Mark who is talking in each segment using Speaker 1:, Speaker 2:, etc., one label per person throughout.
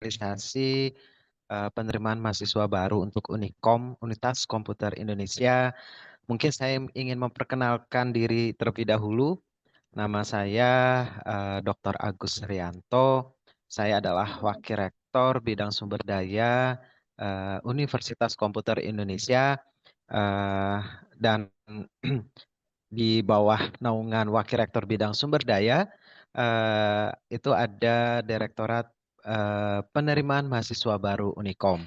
Speaker 1: realisasi penerimaan mahasiswa baru untuk Unikom, Universitas Komputer Indonesia. Mungkin saya ingin memperkenalkan diri terlebih dahulu. Nama saya Dr. Agus Rianto. Saya adalah Wakil Rektor Bidang Sumber Daya Universitas Komputer Indonesia dan di bawah naungan Wakil Rektor Bidang Sumber Daya itu ada Direktorat Penerimaan Mahasiswa Baru Unikom.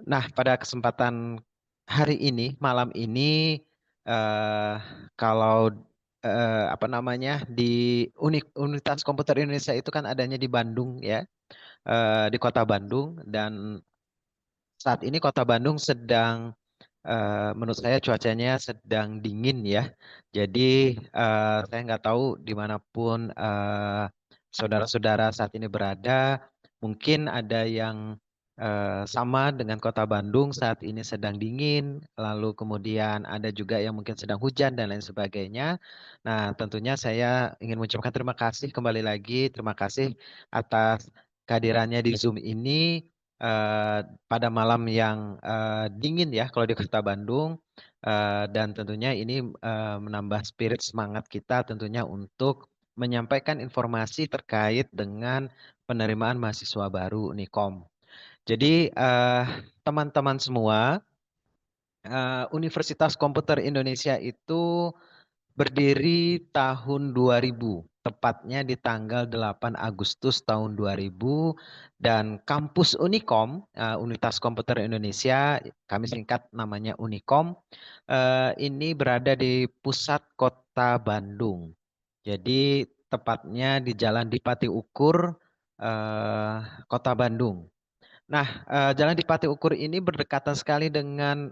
Speaker 1: Nah, pada kesempatan hari ini, malam ini, eh, kalau apa namanya di Universitas Komputer Indonesia itu kan adanya di Bandung ya, di Kota Bandung, dan saat ini Kota Bandung sedang, menurut saya cuacanya sedang dingin ya. Jadi saya nggak tahu dimanapun saudara-saudara saat ini berada, mungkin ada yang sama dengan Kota Bandung saat ini sedang dingin, lalu kemudian ada juga yang mungkin sedang hujan dan lain sebagainya. Nah, tentunya saya ingin mengucapkan terima kasih kembali lagi, terima kasih atas kehadirannya di Zoom ini pada malam yang dingin ya kalau di Kota Bandung. Dan tentunya ini menambah spirit semangat kita tentunya untuk menyampaikan informasi terkait dengan penerimaan mahasiswa baru Unikom. Jadi teman-teman semua, Universitas Komputer Indonesia itu berdiri tahun 2000, tepatnya di tanggal 8 Agustus tahun 2000, dan kampus Unikom, Universitas Komputer Indonesia, kami singkat namanya Unikom, ini berada di pusat kota Bandung. Jadi tepatnya di Jalan Dipati Ukur, eh, Kota Bandung. Nah, Jalan Dipati Ukur ini berdekatan sekali dengan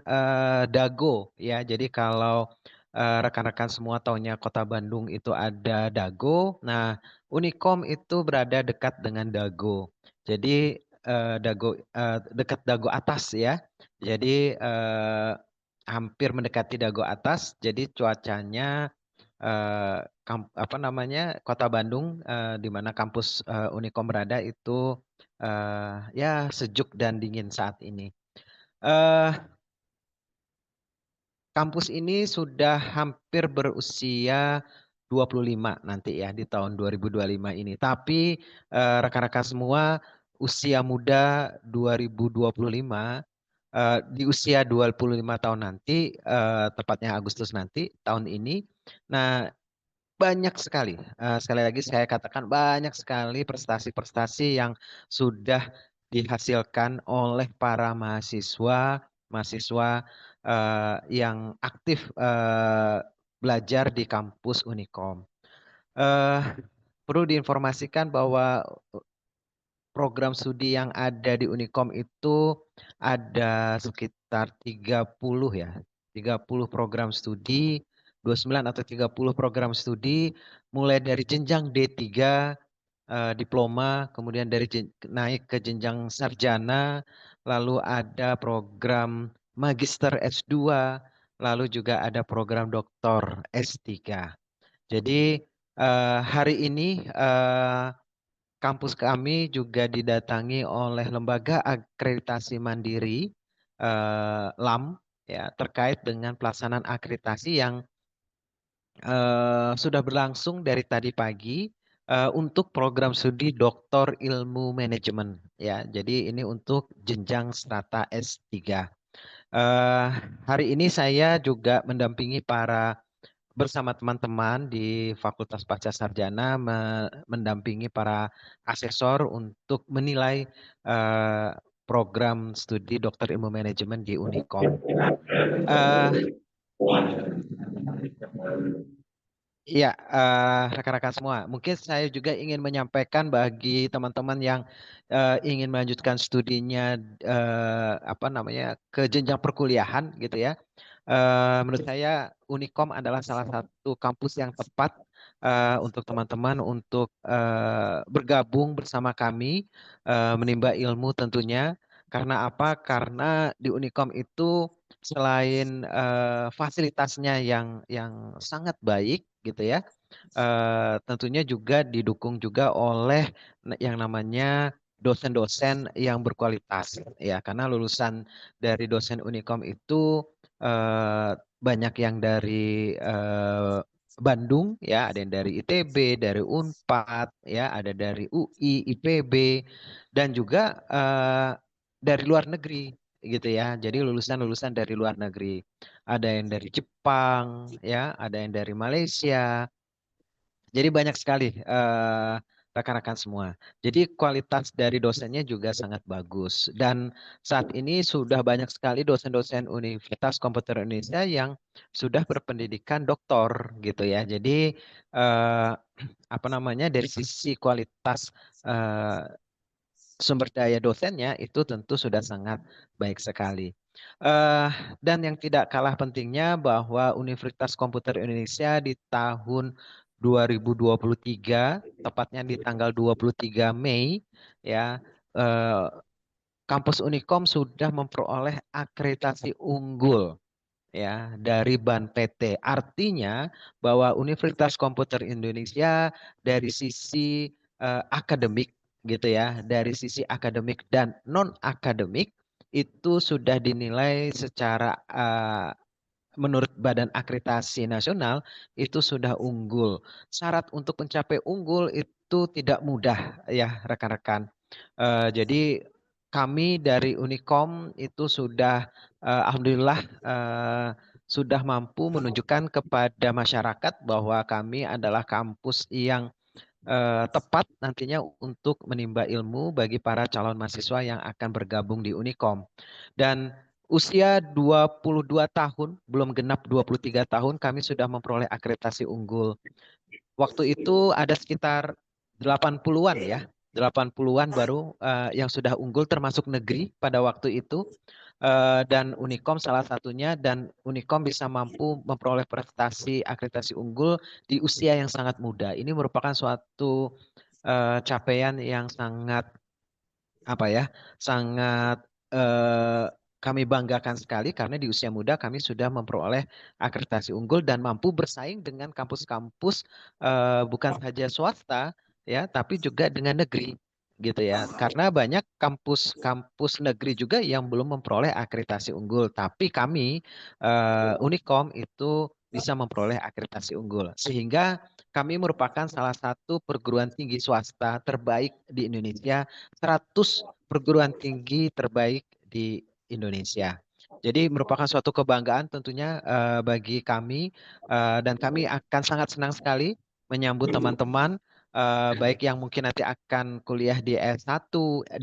Speaker 1: Dago ya. Jadi kalau rekan-rekan semua taunya Kota Bandung itu ada Dago. Nah, Unikom itu berada dekat dengan Dago. Jadi Dago dekat Dago atas ya. Jadi hampir mendekati Dago atas. Jadi cuacanya apa namanya Kota Bandung di mana kampus Unikom berada itu ya sejuk dan dingin saat ini. Eh, Kampus ini sudah hampir berusia 25 nanti ya di tahun 2025 ini. Tapi rekan-rekan semua usia muda 2025 di usia 25 tahun nanti tepatnya Agustus nanti tahun ini. Nah, banyak sekali, sekali lagi saya katakan banyak sekali prestasi-prestasi yang sudah dihasilkan oleh para mahasiswa yang aktif belajar di kampus Unikom. Eh, Perlu diinformasikan bahwa program studi yang ada di Unikom itu ada sekitar 30 ya, 30 program studi, 29 atau 30 program studi, mulai dari jenjang D3, diploma, kemudian naik ke jenjang sarjana, lalu ada program magister S2, lalu juga ada program doktor S3. Jadi hari ini kampus kami juga didatangi oleh Lembaga Akreditasi Mandiri LAM ya terkait dengan pelaksanaan akreditasi yang sudah berlangsung dari tadi pagi untuk program studi Doktor Ilmu Manajemen ya. Jadi ini untuk jenjang strata S3. Eh, Hari ini saya juga mendampingi bersama teman-teman di Fakultas Pasca Sarjana mendampingi para asesor untuk menilai eh, program studi Dokter Ilmu Manajemen di Unikom. Eh, Ya, rekan-rekan semua, mungkin saya juga ingin menyampaikan bagi teman-teman yang ingin melanjutkan studinya apa namanya ke jenjang perkuliahan gitu ya. Menurut saya Unikom adalah salah satu kampus yang tepat untuk teman-teman untuk bergabung bersama kami menimba ilmu tentunya. Karena apa? Karena di Unikom itu selain fasilitasnya yang sangat baik gitu ya, tentunya juga didukung juga oleh yang namanya dosen-dosen yang berkualitas ya, karena lulusan dari dosen Unikom itu banyak yang dari Bandung ya, ada yang dari ITB, dari Unpad ya, ada dari UI, IPB, dan juga dari luar negeri gitu ya. Jadi lulusan-lulusan dari luar negeri. Ada yang dari Jepang ya, ada yang dari Malaysia. Jadi banyak sekali rekan-rekan semua. Jadi kualitas dari dosennya juga sangat bagus. Dan saat ini sudah banyak sekali dosen-dosen Universitas Komputer Indonesia yang sudah berpendidikan doktor gitu ya. Jadi eh, apa namanya, dari sisi kualitas eh, sumber daya dosennya itu tentu sudah sangat baik sekali. Eh, dan yang tidak kalah pentingnya bahwa Universitas Komputer Indonesia di tahun 2023, tepatnya di tanggal 23 Mei, ya, eh, kampus Unikom sudah memperoleh akreditasi unggul ya dari BAN PT. Artinya bahwa Universitas Komputer Indonesia dari sisi akademik gitu ya, dari sisi akademik dan non akademik itu sudah dinilai secara menurut Badan Akreditasi Nasional itu sudah unggul. Syarat untuk mencapai unggul itu tidak mudah ya rekan-rekan. Jadi kami dari Unikom itu sudah alhamdulillah sudah mampu menunjukkan kepada masyarakat bahwa kami adalah kampus yang tepat nantinya untuk menimba ilmu bagi para calon mahasiswa yang akan bergabung di Unikom. Dan usia 22 tahun, belum genap 23 tahun, kami sudah memperoleh akreditasi unggul. Waktu itu ada sekitar 80-an ya, 80-an baru yang sudah unggul termasuk negeri pada waktu itu. Dan Unikom salah satunya, dan Unikom bisa mampu memperoleh prestasi akreditasi unggul di usia yang sangat muda. Ini merupakan suatu capaian yang sangat apa ya, sangat eh, kami banggakan sekali karena di usia muda kami sudah memperoleh akreditasi unggul dan mampu bersaing dengan kampus-kampus bukan saja swasta ya, tapi juga dengan negeri gitu ya. Karena banyak kampus-kampus negeri juga yang belum memperoleh akreditasi unggul, tapi kami Unikom itu bisa memperoleh akreditasi unggul sehingga kami merupakan salah satu perguruan tinggi swasta terbaik di Indonesia, 100 perguruan tinggi terbaik di Indonesia. Jadi merupakan suatu kebanggaan tentunya bagi kami, dan kami akan sangat senang sekali menyambut teman-teman baik yang mungkin nanti akan kuliah di S1,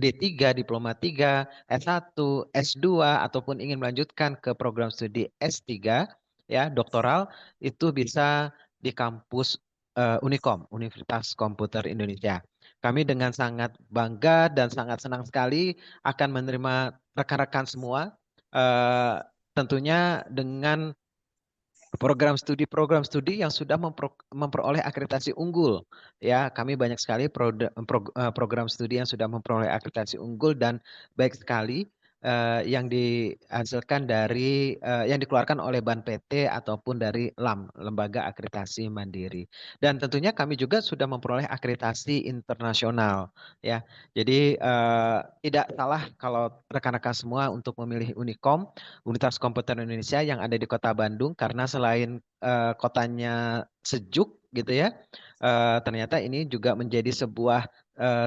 Speaker 1: D3, Diploma 3, S1, S2 ataupun ingin melanjutkan ke program studi S3 ya, doktoral, itu bisa di kampus Unikom, Universitas Komputer Indonesia. Kami dengan sangat bangga dan sangat senang sekali akan menerima rekan-rekan semua, eh, tentunya dengan program studi yang sudah memperoleh akreditasi unggul. Ya, kami banyak sekali program studi yang sudah memperoleh akreditasi unggul dan baik sekali yang dihasilkan dari yang dikeluarkan oleh BAN PT ataupun dari LAM, Lembaga Akreditasi Mandiri. Dan tentunya kami juga sudah memperoleh akreditasi internasional ya. Jadi tidak salah kalau rekan-rekan semua untuk memilih Unikom, Universitas Komputer Indonesia yang ada di Kota Bandung, karena selain kotanya sejuk gitu ya, ternyata ini juga menjadi sebuah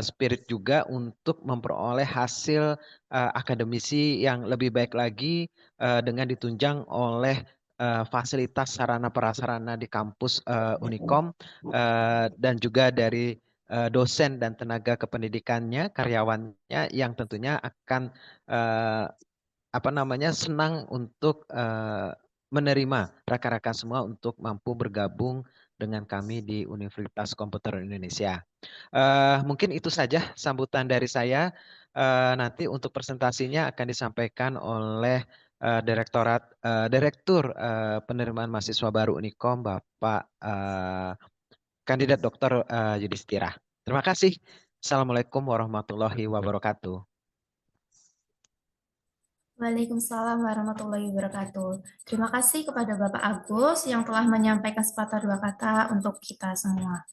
Speaker 1: spirit juga untuk memperoleh hasil akademisi yang lebih baik lagi dengan ditunjang oleh fasilitas sarana prasarana di kampus Unikom dan juga dari dosen dan tenaga kependidikannya, karyawannya yang tentunya akan eh, apa namanya, senang untuk menerima rekan-rekan semua untuk mampu bergabung dengan kami di Universitas Komputer Indonesia. Mungkin itu saja sambutan dari saya. Nanti untuk presentasinya akan disampaikan oleh Direktur Penerimaan Mahasiswa Baru Unikom, Bapak Kandidat Dokter Yudhistira. Terima kasih. Assalamualaikum warahmatullahi wabarakatuh.
Speaker 2: Waalaikumsalam warahmatullahi wabarakatuh. Terima kasih kepada Bapak Agus yang telah menyampaikan sepatah dua kata untuk kita semua.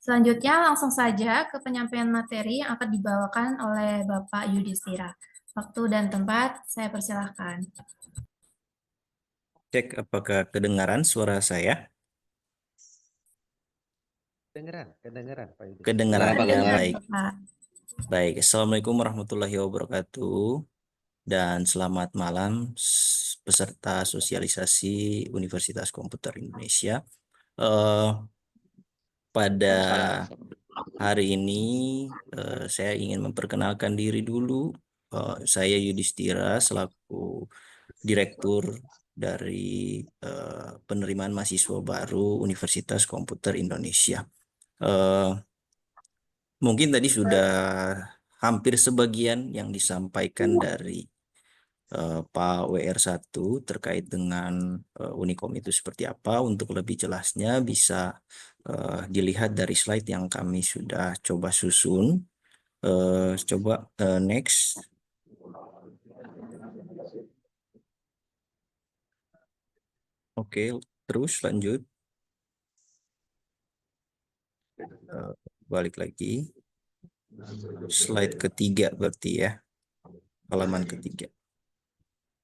Speaker 2: Selanjutnya langsung saja ke penyampaian materi yang akan dibawakan oleh Bapak Yudhistira. Waktu dan tempat saya persilahkan.
Speaker 3: Cek apakah kedengaran suara saya?
Speaker 1: Kedengeran Pak Yudi.
Speaker 3: Kedengaran ya,
Speaker 2: Kedengaran,
Speaker 3: baik.
Speaker 2: Bapak.
Speaker 3: Baik, Assalamualaikum warahmatullahi wabarakatuh. Dan selamat malam peserta sosialisasi Universitas Komputer Indonesia. Eh, pada hari ini saya ingin memperkenalkan diri dulu. Saya Yudhistira selaku Direktur dari penerimaan mahasiswa baru Universitas Komputer Indonesia. Eh, Mungkin tadi sudah hampir sebagian yang disampaikan dari Pak WR1 terkait dengan Unikom itu seperti apa. Untuk lebih jelasnya bisa dilihat dari slide yang kami sudah coba susun. Coba next. Oke, terus lanjut. Balik lagi. Slide ketiga berarti ya. Halaman ketiga.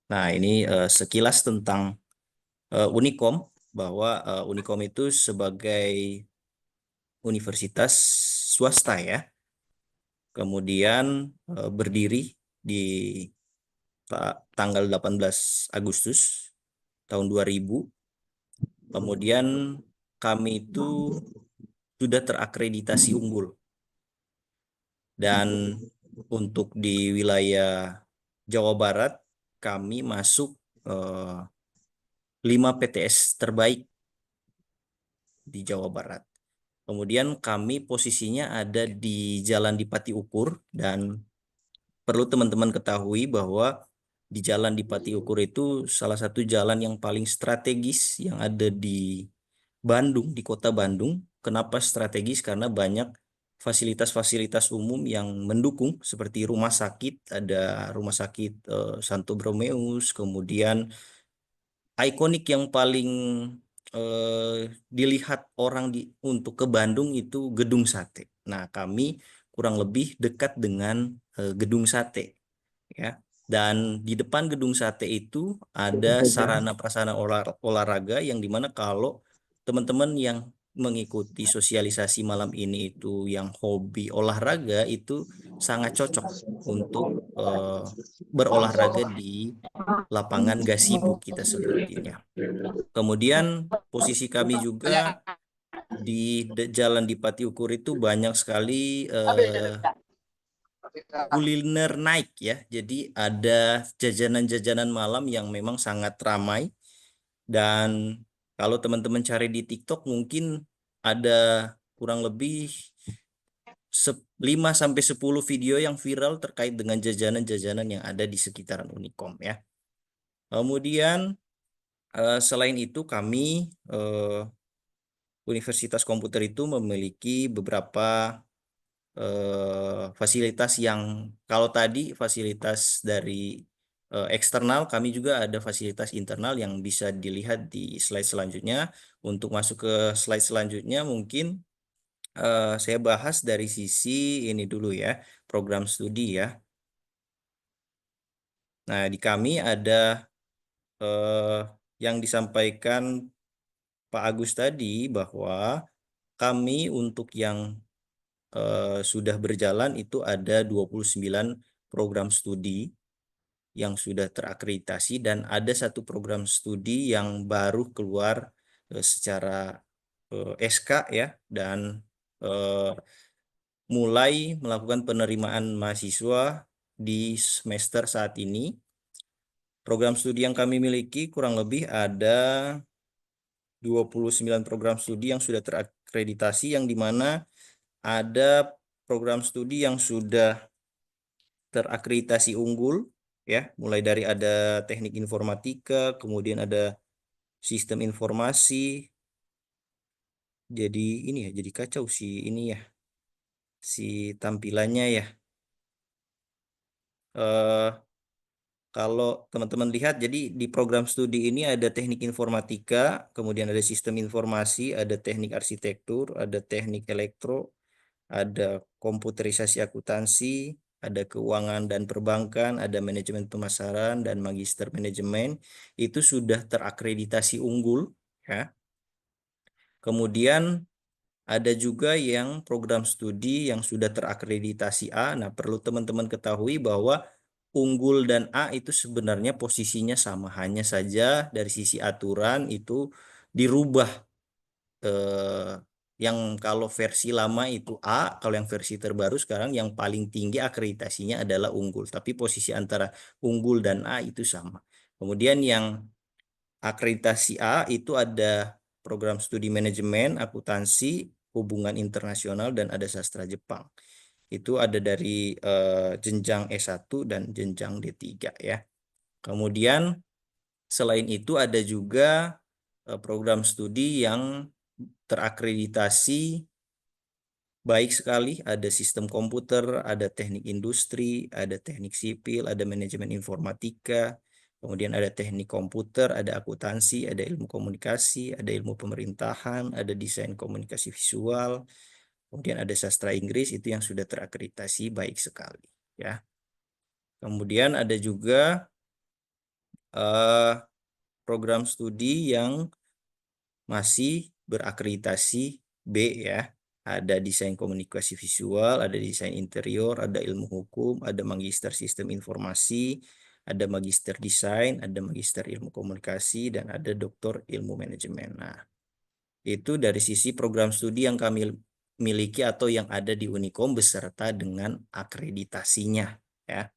Speaker 3: Nah, ini sekilas tentang Unikom, bahwa Unikom itu sebagai universitas swasta ya. Kemudian berdiri di tanggal 18 Agustus tahun 2000. Kemudian kami itu sudah terakreditasi unggul. Dan untuk di wilayah Jawa Barat, kami masuk 5 PTS terbaik di Jawa Barat. Kemudian kami posisinya ada di Jalan Dipati Ukur, dan perlu teman-teman ketahui bahwa di Jalan Dipati Ukur itu salah satu jalan yang paling strategis yang ada di Bandung, di kota Bandung. Kenapa strategis? Karena banyak fasilitas-fasilitas umum yang mendukung seperti rumah sakit, ada rumah sakit Santo Bromeus, kemudian ikonik yang paling dilihat orang untuk ke Bandung itu Gedung Sate. Nah, kami kurang lebih dekat dengan Gedung Sate ya. Dan di depan Gedung Sate itu ada sarana prasarana olahraga yang dimana kalau teman-teman yang mengikuti sosialisasi malam ini itu yang hobi olahraga itu sangat cocok untuk berolahraga di lapangan gazebo kita sebutinnya. Kemudian posisi kami juga di Jalan Dipati Ukur itu banyak sekali kuliner naik ya. Jadi ada jajanan-jajanan malam yang memang sangat ramai. Dan kalau teman-teman cari di TikTok mungkin ada kurang lebih 5 sampai 10 video yang viral terkait dengan jajanan-jajanan yang ada di sekitaran Unikom ya. Kemudian selain itu kami Universitas Komputer itu memiliki beberapa fasilitas yang, kalau tadi fasilitas dari eksternal, kami juga ada fasilitas internal yang bisa dilihat di slide selanjutnya. Untuk masuk ke slide selanjutnya mungkin saya bahas dari sisi ini dulu ya, program studi ya. Nah, di kami ada yang disampaikan Pak Agus tadi bahwa kami untuk yang sudah berjalan itu ada 29 program studi yang sudah terakreditasi, dan ada satu program studi yang baru keluar secara SK ya, dan mulai melakukan penerimaan mahasiswa di semester saat ini. Program studi yang kami miliki kurang lebih ada 29 program studi yang sudah terakreditasi, yang dimana ada program studi yang sudah terakreditasi unggul ya, mulai dari ada teknik informatika, kemudian ada sistem informasi. Jadi ini ya, jadi kacau sih ini ya, si tampilannya ya. kalau teman-teman lihat, jadi di program studi ini ada teknik informatika, kemudian ada sistem informasi, ada teknik arsitektur, ada teknik elektro, ada komputerisasi akuntansi, ada keuangan dan perbankan, ada manajemen pemasaran, dan magister manajemen. Itu sudah terakreditasi unggul, ya. Kemudian ada juga yang program studi yang sudah terakreditasi A. Nah, perlu teman-teman ketahui bahwa unggul dan A itu sebenarnya posisinya sama, hanya saja dari sisi aturan itu dirubah. Yang kalau versi lama itu A, kalau yang versi terbaru sekarang yang paling tinggi akreditasinya adalah unggul. Tapi posisi antara unggul dan A itu sama. Kemudian yang akreditasi A itu ada program studi manajemen, akuntansi, hubungan internasional, dan ada sastra Jepang. Itu ada dari jenjang S1 dan jenjang D3 ya. Kemudian selain itu ada juga program studi yang terakreditasi baik sekali, ada sistem komputer, ada teknik industri, ada teknik sipil, ada manajemen informatika, kemudian ada teknik komputer, ada akuntansi, ada ilmu komunikasi, ada ilmu pemerintahan, ada desain komunikasi visual, kemudian ada sastra Inggris, itu yang sudah terakreditasi baik sekali ya. Kemudian ada juga program studi yang masih berakreditasi B ya. Ada desain komunikasi visual, ada desain interior, ada ilmu hukum, ada magister sistem informasi, ada magister desain, ada magister ilmu komunikasi, dan ada doktor ilmu manajemen. Nah, itu dari sisi program studi yang kami miliki atau yang ada di Unicom beserta dengan akreditasinya ya.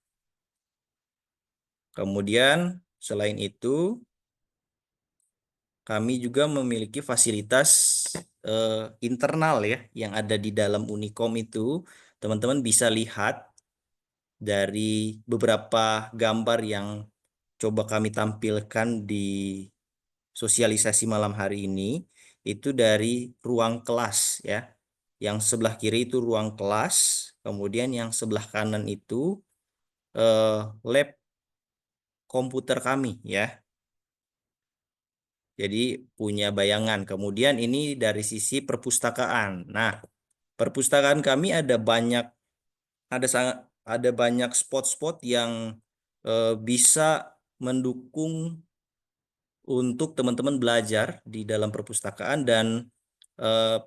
Speaker 3: Kemudian selain itu kami juga memiliki fasilitas internal ya yang ada di dalam Unicom itu. Teman-teman bisa lihat dari beberapa gambar yang coba kami tampilkan di sosialisasi malam hari ini. Itu dari ruang kelas ya. Yang sebelah kiri itu ruang kelas, kemudian yang sebelah kanan itu lab komputer kami ya. Jadi punya bayangan. Kemudian ini dari sisi perpustakaan. Nah, perpustakaan kami ada banyak, ada banyak spot-spot yang bisa mendukung untuk teman-teman belajar di dalam perpustakaan, dan eh,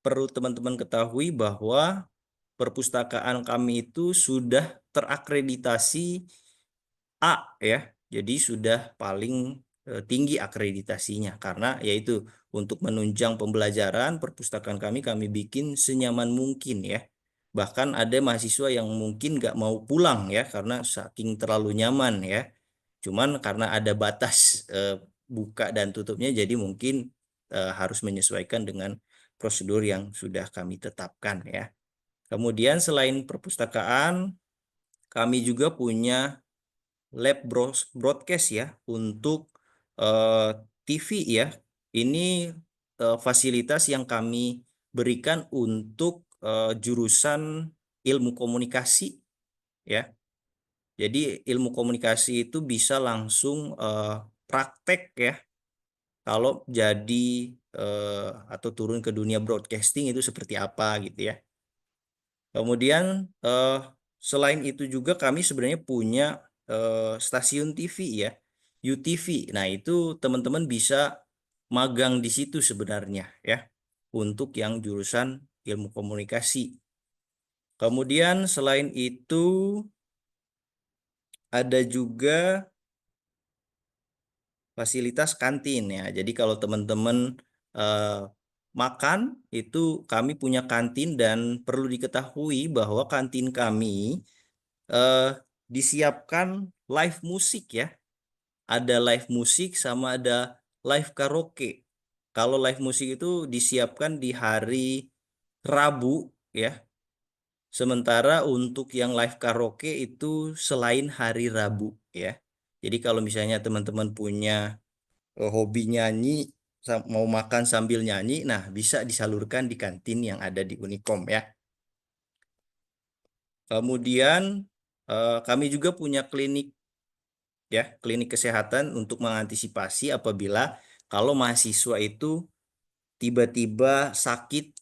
Speaker 3: perlu teman-teman ketahui bahwa perpustakaan kami itu sudah terakreditasi A ya. Jadi sudah paling tinggi akreditasinya, karena yaitu untuk menunjang pembelajaran perpustakaan kami bikin senyaman mungkin ya. Bahkan ada mahasiswa yang mungkin nggak mau pulang ya karena saking terlalu nyaman ya. Cuman karena ada batas buka dan tutupnya, jadi mungkin harus menyesuaikan dengan prosedur yang sudah kami tetapkan ya. Kemudian selain perpustakaan, kami juga punya lab broadcast ya untuk TV ya. Ini fasilitas yang kami berikan untuk jurusan ilmu komunikasi ya. Jadi ilmu komunikasi itu bisa langsung praktek ya. Kalau jadi atau turun ke dunia broadcasting itu seperti apa gitu ya. Kemudian selain itu juga kami sebenarnya punya stasiun TV ya, UTV. Nah, itu teman-teman bisa magang di situ sebenarnya ya untuk yang jurusan ilmu komunikasi. Kemudian selain itu ada juga fasilitas kantin ya. Jadi kalau teman-teman makan itu kami punya kantin, dan perlu diketahui bahwa kantin kami disiapkan live musik ya. Ada live musik sama ada live karaoke. Kalau live musik itu disiapkan di hari Rabu ya. Sementara untuk yang live karaoke itu selain hari Rabu ya. Jadi kalau misalnya teman-teman punya hobi nyanyi, mau makan sambil nyanyi, nah bisa disalurkan di kantin yang ada di Unicom ya. Kemudian kami juga punya klinik ya, klinik kesehatan untuk mengantisipasi apabila kalau mahasiswa itu tiba-tiba sakit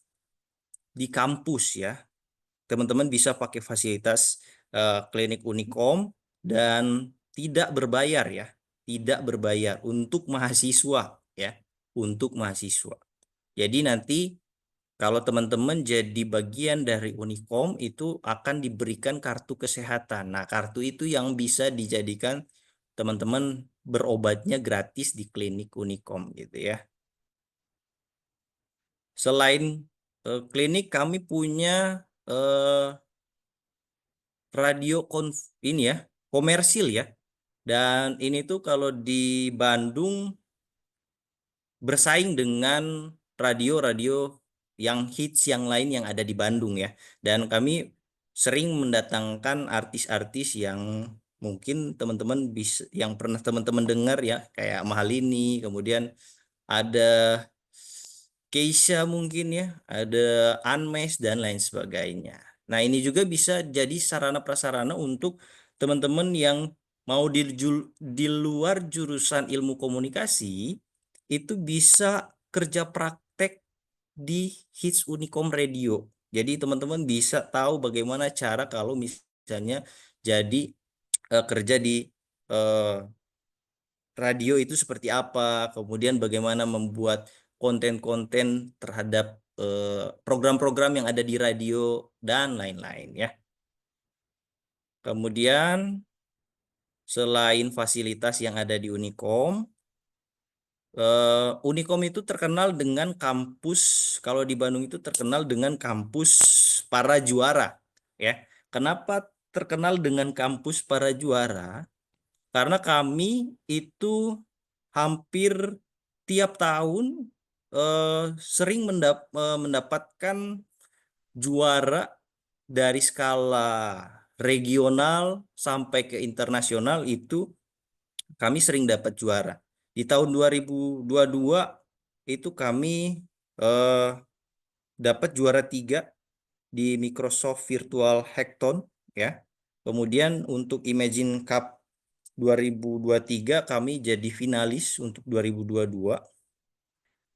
Speaker 3: di kampus ya. Teman-teman bisa pakai fasilitas klinik Unikom dan tidak berbayar ya, tidak berbayar untuk mahasiswa ya, untuk mahasiswa. Jadi nanti kalau teman-teman jadi bagian dari Unikom itu akan diberikan kartu kesehatan. Nah, kartu itu yang bisa dijadikan teman-teman berobatnya gratis di klinik Unikom gitu ya. Selain klinik kami punya radio ini ya, komersil ya. Dan ini tuh kalau di Bandung bersaing dengan radio-radio yang hits yang lain yang ada di Bandung ya. Dan kami sering mendatangkan artis-artis yang mungkin teman-teman bisa yang pernah teman-teman dengar ya, kayak Mahalini, kemudian ada Keisha mungkin ya, ada Anmes dan lain sebagainya. Nah, ini juga bisa jadi sarana prasarana untuk teman-teman yang mau di luar jurusan ilmu komunikasi itu bisa kerja praktek di Hits Unikom Radio. Jadi teman-teman bisa tahu bagaimana cara kalau misalnya jadi kerja di eh, radio itu seperti apa, kemudian bagaimana membuat konten-konten terhadap program-program yang ada di radio dan lain-lain ya. Kemudian selain fasilitas yang ada di Unikom, Unikom itu terkenal dengan kampus, kalau di Bandung itu terkenal dengan kampus para juara ya. Kenapa terkenal dengan kampus para juara? Karena kami itu hampir tiap tahun sering mendapatkan juara dari skala regional sampai ke internasional itu kami sering dapat juara. Di tahun 2022 itu kami eh, dapat juara 3 di Microsoft Virtual Hackathon ya. Kemudian untuk Imagine Cup 2023 kami jadi finalis untuk 2022.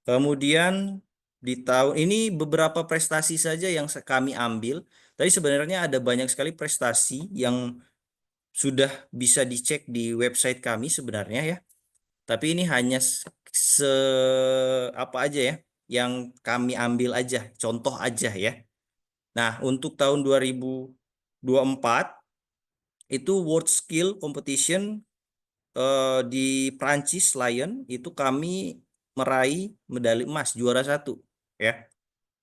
Speaker 3: Kemudian di tahun ini beberapa prestasi saja yang kami ambil. Tapi sebenarnya ada banyak sekali prestasi yang sudah bisa dicek di website kami sebenarnya ya. Tapi ini hanya apa aja ya yang kami ambil aja, contoh aja ya. Nah, untuk tahun 2024 itu World Skill Competition di Prancis Lyon itu kami meraih medali emas juara 1 ya,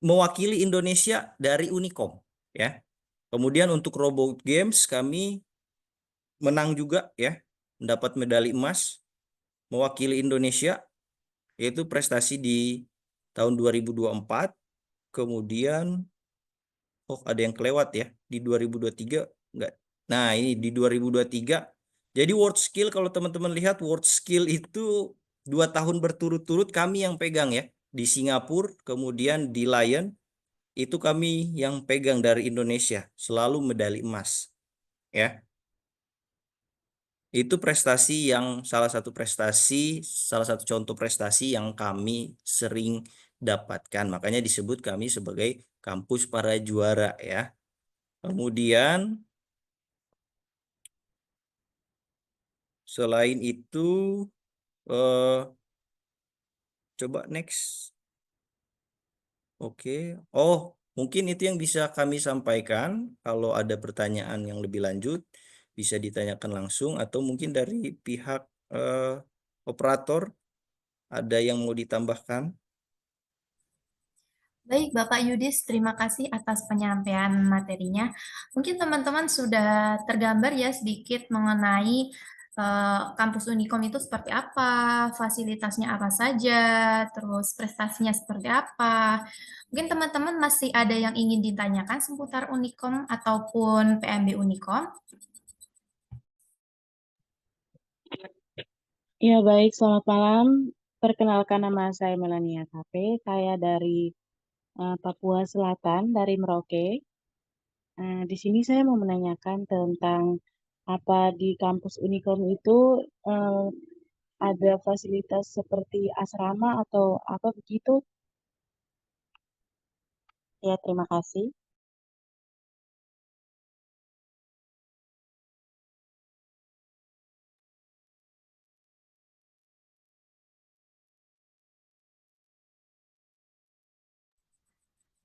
Speaker 3: mewakili Indonesia dari Unikom ya. Kemudian untuk Robot Games kami menang juga ya, mendapat medali emas mewakili Indonesia, yaitu prestasi di tahun 2024. Kemudian ada yang kelewat ya di 2023 enggak. Nah, ini di 2023. Jadi World Skill, kalau teman-teman lihat World Skill itu 2 tahun berturut-turut kami yang pegang ya. Di Singapura, kemudian di Lion, itu kami yang pegang dari Indonesia. Selalu medali emas. Ya. Itu prestasi yang salah satu contoh prestasi yang kami sering dapatkan. Makanya disebut kami sebagai kampus para juara ya. Kemudian selain itu coba next. Oke. Oh, mungkin itu yang bisa kami sampaikan. Kalau ada pertanyaan yang lebih lanjut bisa ditanyakan langsung atau mungkin dari pihak operator ada yang mau ditambahkan.
Speaker 2: Baik, Bapak Yudis, terima kasih atas penyampaian materinya. Mungkin teman-teman sudah tergambar ya sedikit mengenai kampus Unikom itu seperti apa, fasilitasnya apa saja, terus prestasinya seperti apa. Mungkin teman-teman masih ada yang ingin ditanyakan seputar Unikom ataupun PMB Unikom.
Speaker 4: Ya, baik. Selamat malam. Perkenalkan, nama saya Melania Tape. Saya dari Papua Selatan, dari Merauke. Di sini saya mau menanyakan tentang Apa di kampus Unikom itu ada fasilitas seperti asrama atau apa begitu? Ya, terima kasih.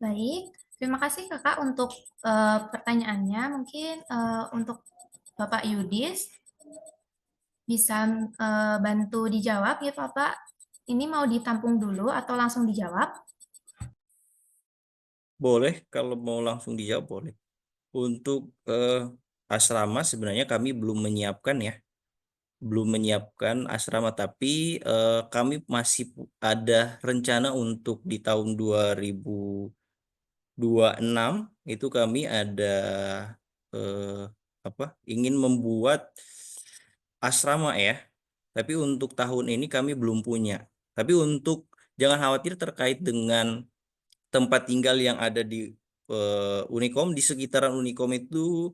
Speaker 2: Baik, terima kasih Kakak untuk pertanyaannya. Mungkin untuk Bapak Yudis bisa bantu dijawab ya Bapak. Ini mau ditampung dulu atau langsung dijawab?
Speaker 3: Boleh, kalau mau langsung dijawab boleh. Untuk asrama sebenarnya kami belum menyiapkan ya, belum menyiapkan asrama, tapi kami masih ada rencana untuk di tahun 2026 itu kami ada eh, ingin membuat asrama ya. Tapi untuk tahun ini kami belum punya. Tapi untuk jangan khawatir terkait dengan tempat tinggal yang ada di Unikom, di sekitaran Unikom itu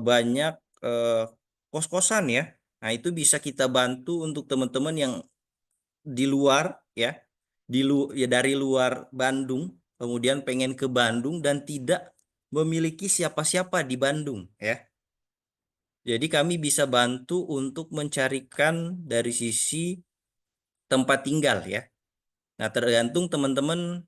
Speaker 3: banyak eh, kos-kosan ya. Nah, itu bisa kita bantu untuk teman-teman yang di luar ya, ya dari luar Bandung, kemudian pengen ke Bandung dan tidak memiliki siapa-siapa di Bandung ya. Jadi kami bisa bantu untuk mencarikan dari sisi tempat tinggal ya. Nah, tergantung teman-teman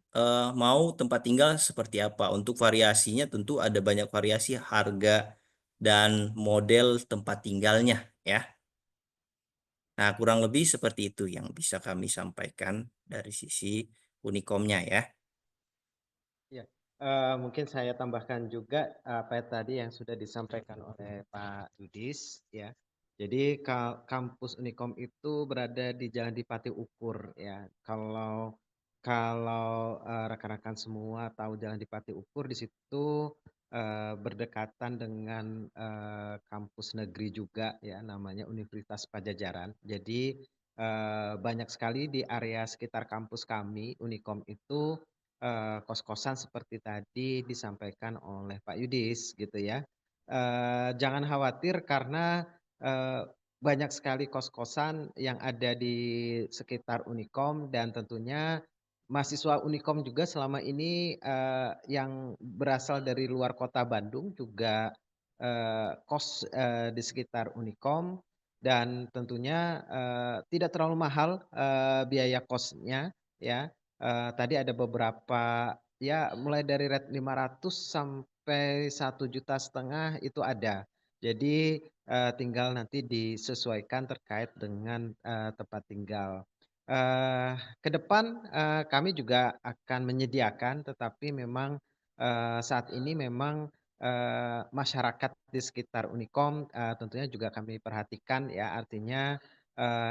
Speaker 3: mau tempat tinggal seperti apa. Untuk variasinya tentu ada banyak variasi harga dan model tempat tinggalnya ya. Nah, kurang lebih seperti itu yang bisa kami sampaikan dari sisi Unikomnya ya.
Speaker 1: Ya, mungkin saya tambahkan juga apa tadi yang sudah disampaikan oleh Pak Yudis ya. Jadi kampus Unikom itu berada di Jalan Dipati Ukur ya. Kalau rekan-rekan semua tahu Jalan Dipati Ukur, di situ berdekatan dengan kampus negeri juga ya, namanya Universitas Pajajaran. Jadi banyak sekali di area sekitar kampus kami Unikom itu kos-kosan seperti tadi disampaikan oleh Pak Yudis gitu ya. Jangan khawatir karena eh, banyak sekali kos-kosan yang ada di sekitar Unikom, dan tentunya mahasiswa Unikom juga selama ini yang berasal dari luar kota Bandung juga kos di sekitar Unikom, dan tentunya tidak terlalu mahal biaya kosnya ya. Tadi ada beberapa ya, mulai dari rate 500 sampai 1,5 juta itu ada. Jadi tinggal nanti disesuaikan terkait dengan tempat tinggal. Ke depan kami juga akan menyediakan, tetapi memang saat ini memang masyarakat di sekitar Unikom tentunya juga kami perhatikan ya, artinya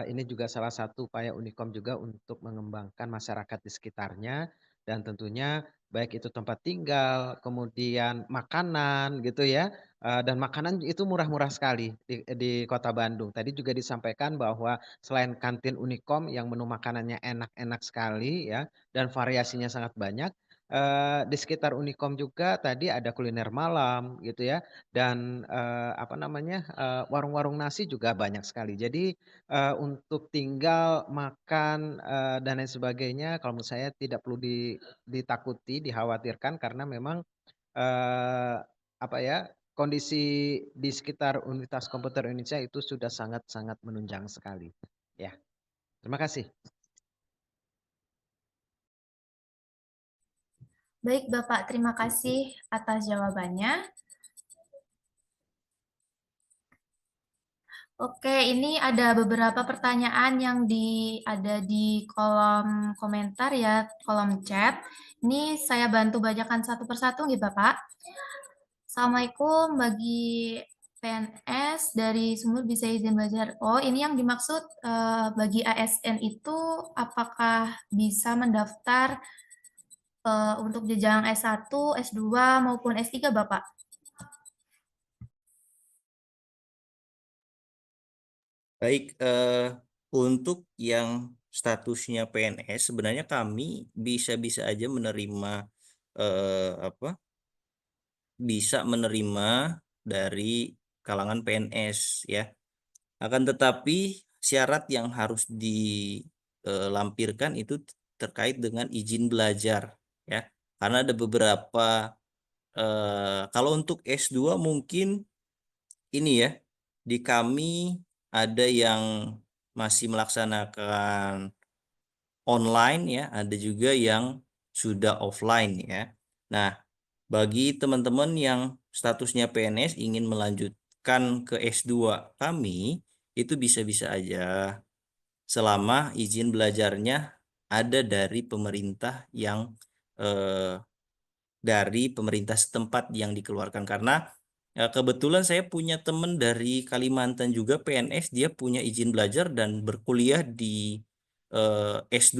Speaker 1: ini juga salah satu upaya Unikom juga untuk mengembangkan masyarakat di sekitarnya, dan tentunya baik itu tempat tinggal, kemudian makanan gitu ya, dan makanan itu murah-murah sekali di Kota Bandung. Tadi juga disampaikan bahwa selain kantin Unikom yang menu makanannya enak-enak sekali ya, dan variasinya sangat banyak, di sekitar Unikom juga tadi ada kuliner malam gitu ya, dan apa namanya, warung-warung nasi juga banyak sekali. Jadi untuk tinggal, makan, dan lain sebagainya kalau menurut saya tidak perlu ditakuti, dikhawatirkan, karena memang apa ya, kondisi di sekitar Universitas Komputer Indonesia itu sudah sangat-sangat menunjang sekali. Ya, terima kasih.
Speaker 2: Baik Bapak, terima kasih atas jawabannya. Oke, ini ada beberapa pertanyaan yang ada di kolom komentar ya, kolom chat. Ini saya bantu bacakan satu persatu nih Bapak. Assalamualaikum, bagi PNS dari Sumur bisa izin belajar. Oh, ini yang dimaksud bagi ASN itu apakah bisa mendaftar untuk jenjang S1, S2 maupun S3 Bapak?
Speaker 3: Baik, untuk yang statusnya PNS sebenarnya kami bisa-bisa aja menerima bisa menerima dari kalangan PNS ya. Akan tetapi syarat yang harus dilampirkan itu terkait dengan izin belajar ya. Karena ada beberapa kalau untuk S2 mungkin ini ya, di kami ada yang masih melaksanakan online ya, ada juga yang sudah offline ya. Nah, bagi teman-teman yang statusnya PNS ingin melanjutkan ke S2 kami, itu bisa-bisa aja selama izin belajarnya ada dari pemerintah yang eh, dari pemerintah setempat yang dikeluarkan. Karena kebetulan saya punya teman dari Kalimantan juga PNS, dia punya izin belajar dan berkuliah di S2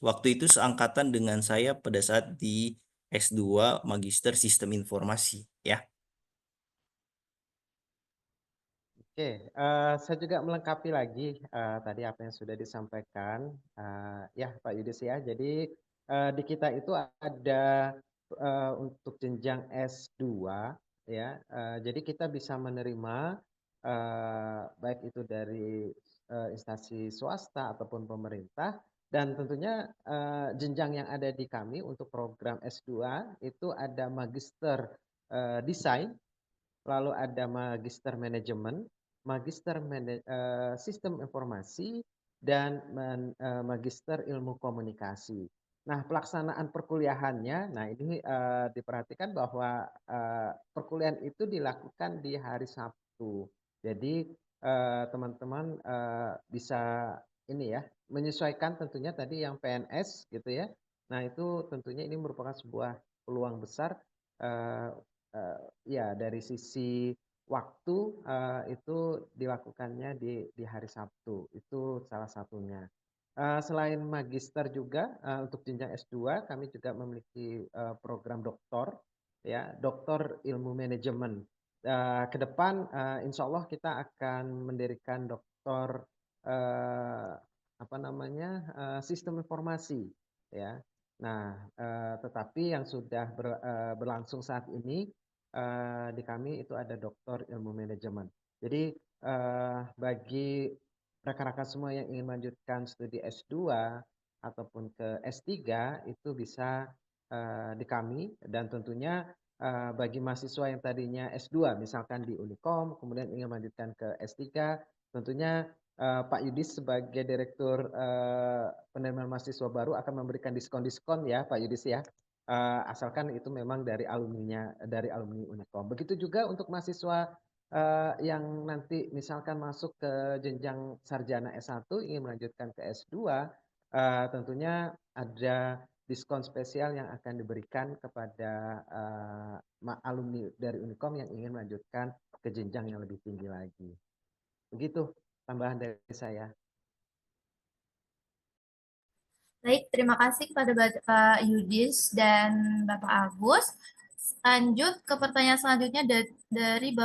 Speaker 3: waktu itu seangkatan dengan saya pada saat di S2 Magister Sistem Informasi ya.
Speaker 1: Oke, saya juga melengkapi lagi tadi apa yang sudah disampaikan ya Pak Yudis ya. Jadi di kita itu ada untuk jenjang S2 ya. Jadi kita bisa menerima baik itu dari instansi swasta ataupun pemerintah, dan tentunya jenjang yang ada di kami untuk program S2 itu ada magister desain, lalu ada magister manajemen, sistem informasi, dan magister ilmu komunikasi. Nah, pelaksanaan perkuliahannya, nah ini diperhatikan bahwa perkuliahan itu dilakukan di hari Sabtu. Jadi teman-teman bisa ini ya, menyesuaikan tentunya tadi yang PNS gitu ya. Nah, itu tentunya ini merupakan sebuah peluang besar eh, ya dari sisi waktu itu dilakukannya di hari Sabtu, itu salah satunya. Selain magister juga untuk jenjang S2 kami juga memiliki program doktor ya, doktor ilmu manajemen. Ke depan insya Allah kita akan mendirikan doktor apa namanya sistem informasi ya. Nah, tetapi yang sudah berlangsung saat ini di kami itu ada doktor ilmu manajemen. Jadi bagi rekan-rekan semua yang ingin melanjutkan studi S2 ataupun ke S3 itu bisa di kami, dan tentunya bagi mahasiswa yang tadinya S2 misalkan di Unikom kemudian ingin melanjutkan ke S3, tentunya Pak Yudis sebagai Direktur Penerimaan Mahasiswa Baru akan memberikan diskon-diskon ya Pak Yudis ya. Asalkan itu memang dari alumni Unikom. Begitu juga untuk mahasiswa yang nanti misalkan masuk ke jenjang sarjana S1 ingin melanjutkan ke S2, tentunya ada diskon spesial yang akan diberikan kepada alumni dari Unikom yang ingin melanjutkan ke jenjang yang lebih tinggi lagi. Begitu tambahan dari saya.
Speaker 2: Baik, terima kasih kepada Bapak Yudis dan Bapak Agus. Lanjut ke pertanyaan selanjutnya dari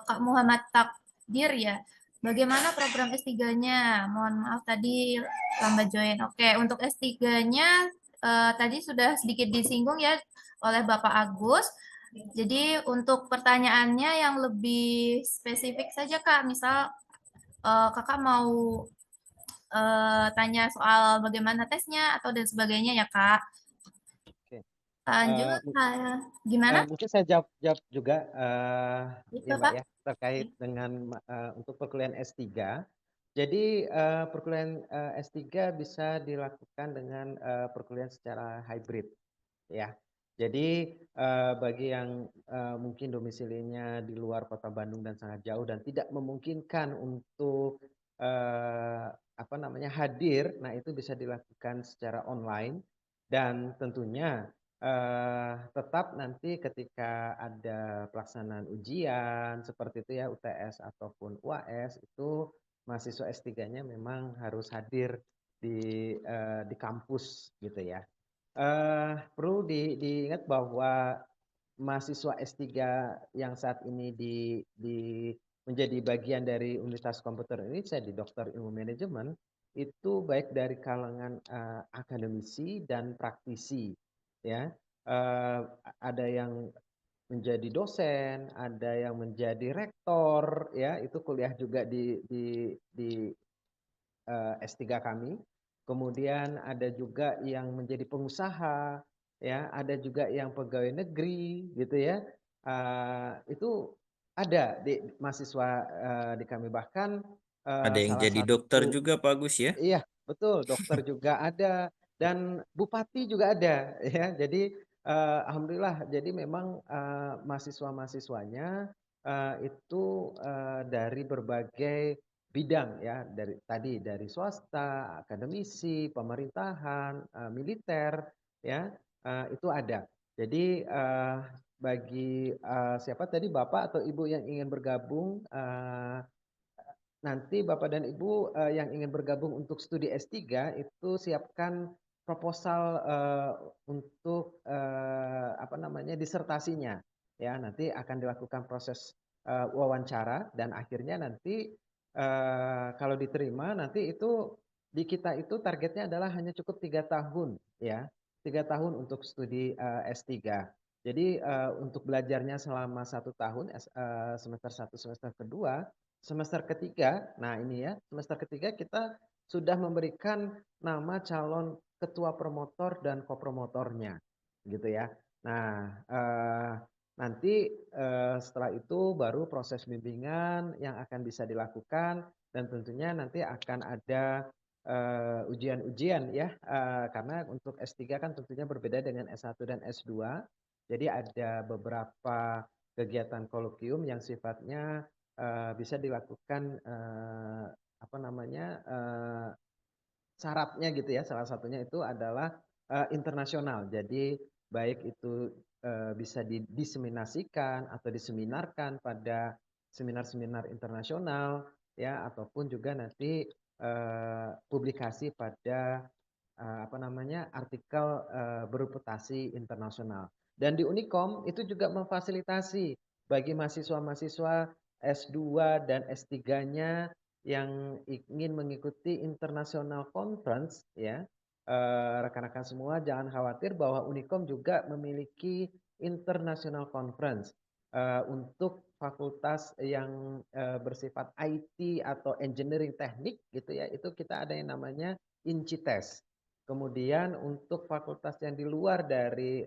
Speaker 2: Kak Muhammad Takdir ya. Bagaimana program S3-nya? Mohon maaf tadi lambat join. Oke, untuk S3-nya tadi sudah sedikit disinggung ya oleh Bapak Agus. Jadi untuk pertanyaannya yang lebih spesifik saja Kak, misal Kakak mau tanya soal bagaimana tesnya atau dan sebagainya ya Kak.
Speaker 1: Oke.
Speaker 2: Lanjut, gimana?
Speaker 1: Mungkin saya jawab juga
Speaker 2: Itu
Speaker 1: ya Mbak
Speaker 2: Kak.
Speaker 1: ya terkait dengan untuk perkuliahan S3. Jadi perkuliahan S3 bisa dilakukan dengan perkuliahan secara hybrid ya. Jadi bagi yang mungkin domisilinya di luar Kota Bandung dan sangat jauh dan tidak memungkinkan untuk apa namanya hadir, nah itu bisa dilakukan secara online, dan tentunya tetap nanti ketika ada pelaksanaan ujian seperti itu ya, UTS ataupun UAS, itu mahasiswa S3-nya memang harus hadir di kampus gitu ya. Perlu diingat bahwa mahasiswa S3 yang saat ini menjadi bagian dari Universitas Komputer Indonesia di Doktor Ilmu Manajemen itu baik dari kalangan akademisi dan praktisi ya. Ada yang menjadi dosen, ada yang menjadi rektor, ya itu kuliah juga di S3 kami. Kemudian ada juga yang menjadi pengusaha, ya ada juga yang pegawai negeri, gitu ya. Itu ada di mahasiswa di kami, bahkan
Speaker 3: Ada yang
Speaker 1: salah
Speaker 3: jadi dokter
Speaker 1: satu.
Speaker 3: juga Pak Agus ya?
Speaker 1: Iya, betul. Dokter juga ada dan bupati juga ada, ya. Jadi alhamdulillah. Jadi memang mahasiswa-mahasiswanya itu dari berbagai bidang, ya. Dari swasta, akademisi, pemerintahan, militer, ya. Itu ada. Jadi bagi siapa tadi Bapak atau Ibu yang ingin bergabung. Nanti Bapak dan Ibu yang ingin bergabung untuk studi S3 itu siapkan proposal untuk disertasinya, ya. Nanti akan dilakukan proses wawancara dan akhirnya nanti kalau diterima nanti itu di kita itu targetnya adalah hanya cukup 3 tahun, ya. 3 tahun untuk studi S3. Jadi untuk belajarnya selama 1 tahun semester 1 semester kedua. Semester ketiga, nah ini ya, semester ketiga kita sudah memberikan nama calon ketua promotor dan kopromotornya, gitu ya. Nah, nanti setelah itu baru proses bimbingan yang akan bisa dilakukan dan tentunya nanti akan ada ujian-ujian ya, karena untuk S3 kan tentunya berbeda dengan S1 dan S2. Jadi ada beberapa kegiatan kolokium yang sifatnya bisa dilakukan syaratnya gitu ya. Salah satunya itu adalah internasional. Jadi baik itu bisa diseminasikan atau diseminarkan pada seminar-seminar internasional, ya, ataupun juga nanti publikasi pada artikel bereputasi internasional. Dan di Unikom itu juga memfasilitasi bagi mahasiswa-mahasiswa S2 dan S3-nya yang ingin mengikuti international conference, ya. Rekan-rekan semua jangan khawatir bahwa Unikom juga memiliki international conference untuk fakultas yang bersifat IT atau engineering teknik gitu ya. Itu kita ada yang namanya INCITES. Kemudian untuk fakultas yang di luar dari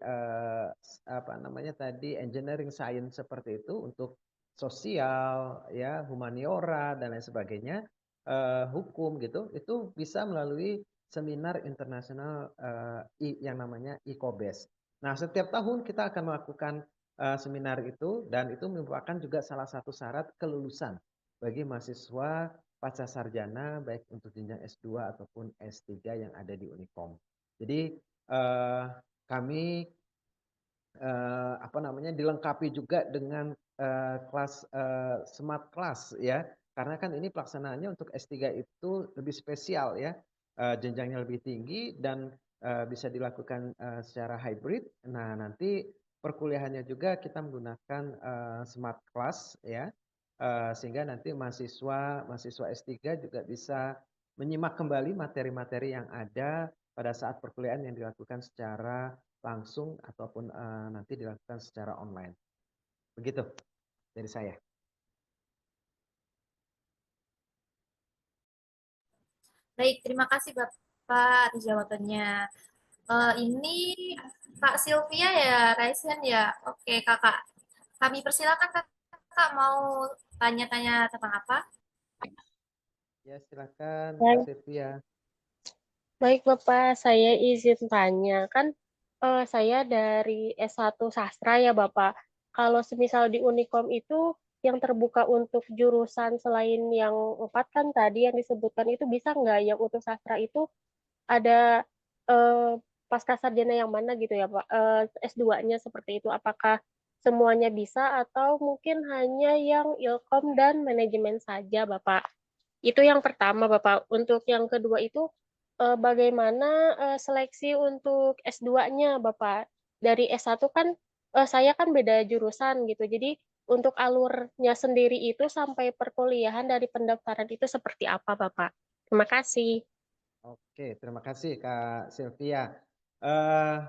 Speaker 1: engineering science seperti itu, untuk sosial, ya, humaniora dan lain sebagainya, hukum gitu, itu bisa melalui seminar internasional yang namanya ICOBES. Nah, setiap tahun kita akan melakukan seminar itu dan itu merupakan juga salah satu syarat kelulusan bagi mahasiswa pasca sarjana baik untuk jenjang S2 ataupun S3 yang ada di Unikom. Jadi kami dilengkapi juga dengan kelas smart class, ya. Karena kan ini pelaksanaannya untuk S3 itu lebih spesial, ya. Jenjangnya lebih tinggi dan bisa dilakukan secara hybrid. Nah, nanti perkuliahannya juga kita menggunakan smart class, ya. Sehingga nanti mahasiswa S3 juga bisa menyimak kembali materi-materi yang ada pada saat perkuliahan yang dilakukan secara langsung ataupun nanti dilakukan secara online. Begitu dari saya.
Speaker 2: Baik, terima kasih Bapak atas jawabannya. Ini Kak Sylvia ya, Raisen ya. Oke, Kakak. Kami persilakan Kakak mau tanya-tanya tentang apa?
Speaker 1: Ya, silakan Kak
Speaker 5: Baik,
Speaker 1: Sylvia.
Speaker 5: baik Bapak, saya izin tanya. Kan saya dari S1 Sastra ya Bapak. Kalau semisal di Unikom itu yang terbuka untuk jurusan selain yang 4 kan tadi yang disebutkan itu bisa nggak yang untuk sastra itu ada pasca sarjana yang mana gitu ya Pak? S2-nya seperti itu. Apakah semuanya bisa atau mungkin hanya yang Ilkom dan manajemen saja Bapak? Itu yang pertama, Bapak. Untuk yang kedua itu, bagaimana seleksi untuk S2-nya, Bapak? Dari S1 kan, saya kan beda jurusan gitu. Jadi untuk alurnya sendiri itu sampai perkuliahan dari pendaftaran itu seperti apa, Bapak? Terima kasih.
Speaker 1: Oke, terima kasih Kak Sylvia.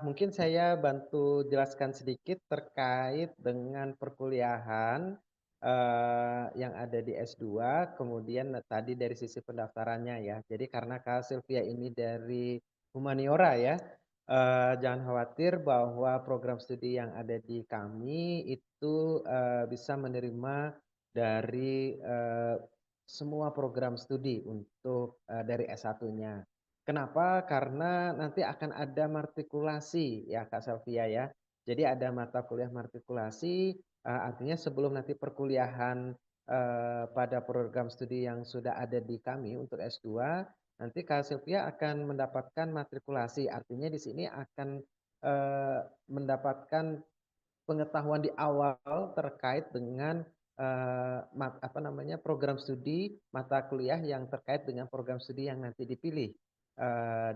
Speaker 1: Mungkin saya bantu jelaskan sedikit terkait dengan perkuliahan yang ada di S2, kemudian tadi dari sisi pendaftarannya ya. Jadi karena Kak Sylvia ini dari humaniora ya, jangan khawatir bahwa program studi yang ada di kami itu bisa menerima dari semua program studi untuk dari S1-nya. Kenapa? Karena nanti akan ada matrikulasi ya Kak Sylvia ya. Jadi ada mata kuliah matrikulasi, artinya sebelum nanti perkuliahan pada program studi yang sudah ada di kami untuk S2, nanti Kak Sylvia akan mendapatkan matrikulasi. Artinya di sini akan mendapatkan pengetahuan di awal terkait dengan program studi mata kuliah yang terkait dengan program studi yang nanti dipilih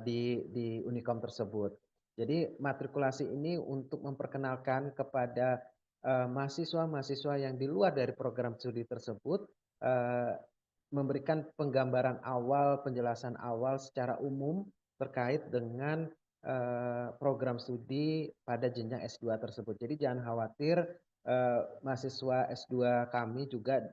Speaker 1: di Unicom tersebut. Jadi matrikulasi ini untuk memperkenalkan kepada mahasiswa-mahasiswa yang di luar dari program studi tersebut, memberikan penggambaran awal, penjelasan awal secara umum terkait dengan program studi pada jenjang S2 tersebut. Jadi jangan khawatir, mahasiswa S2 kami juga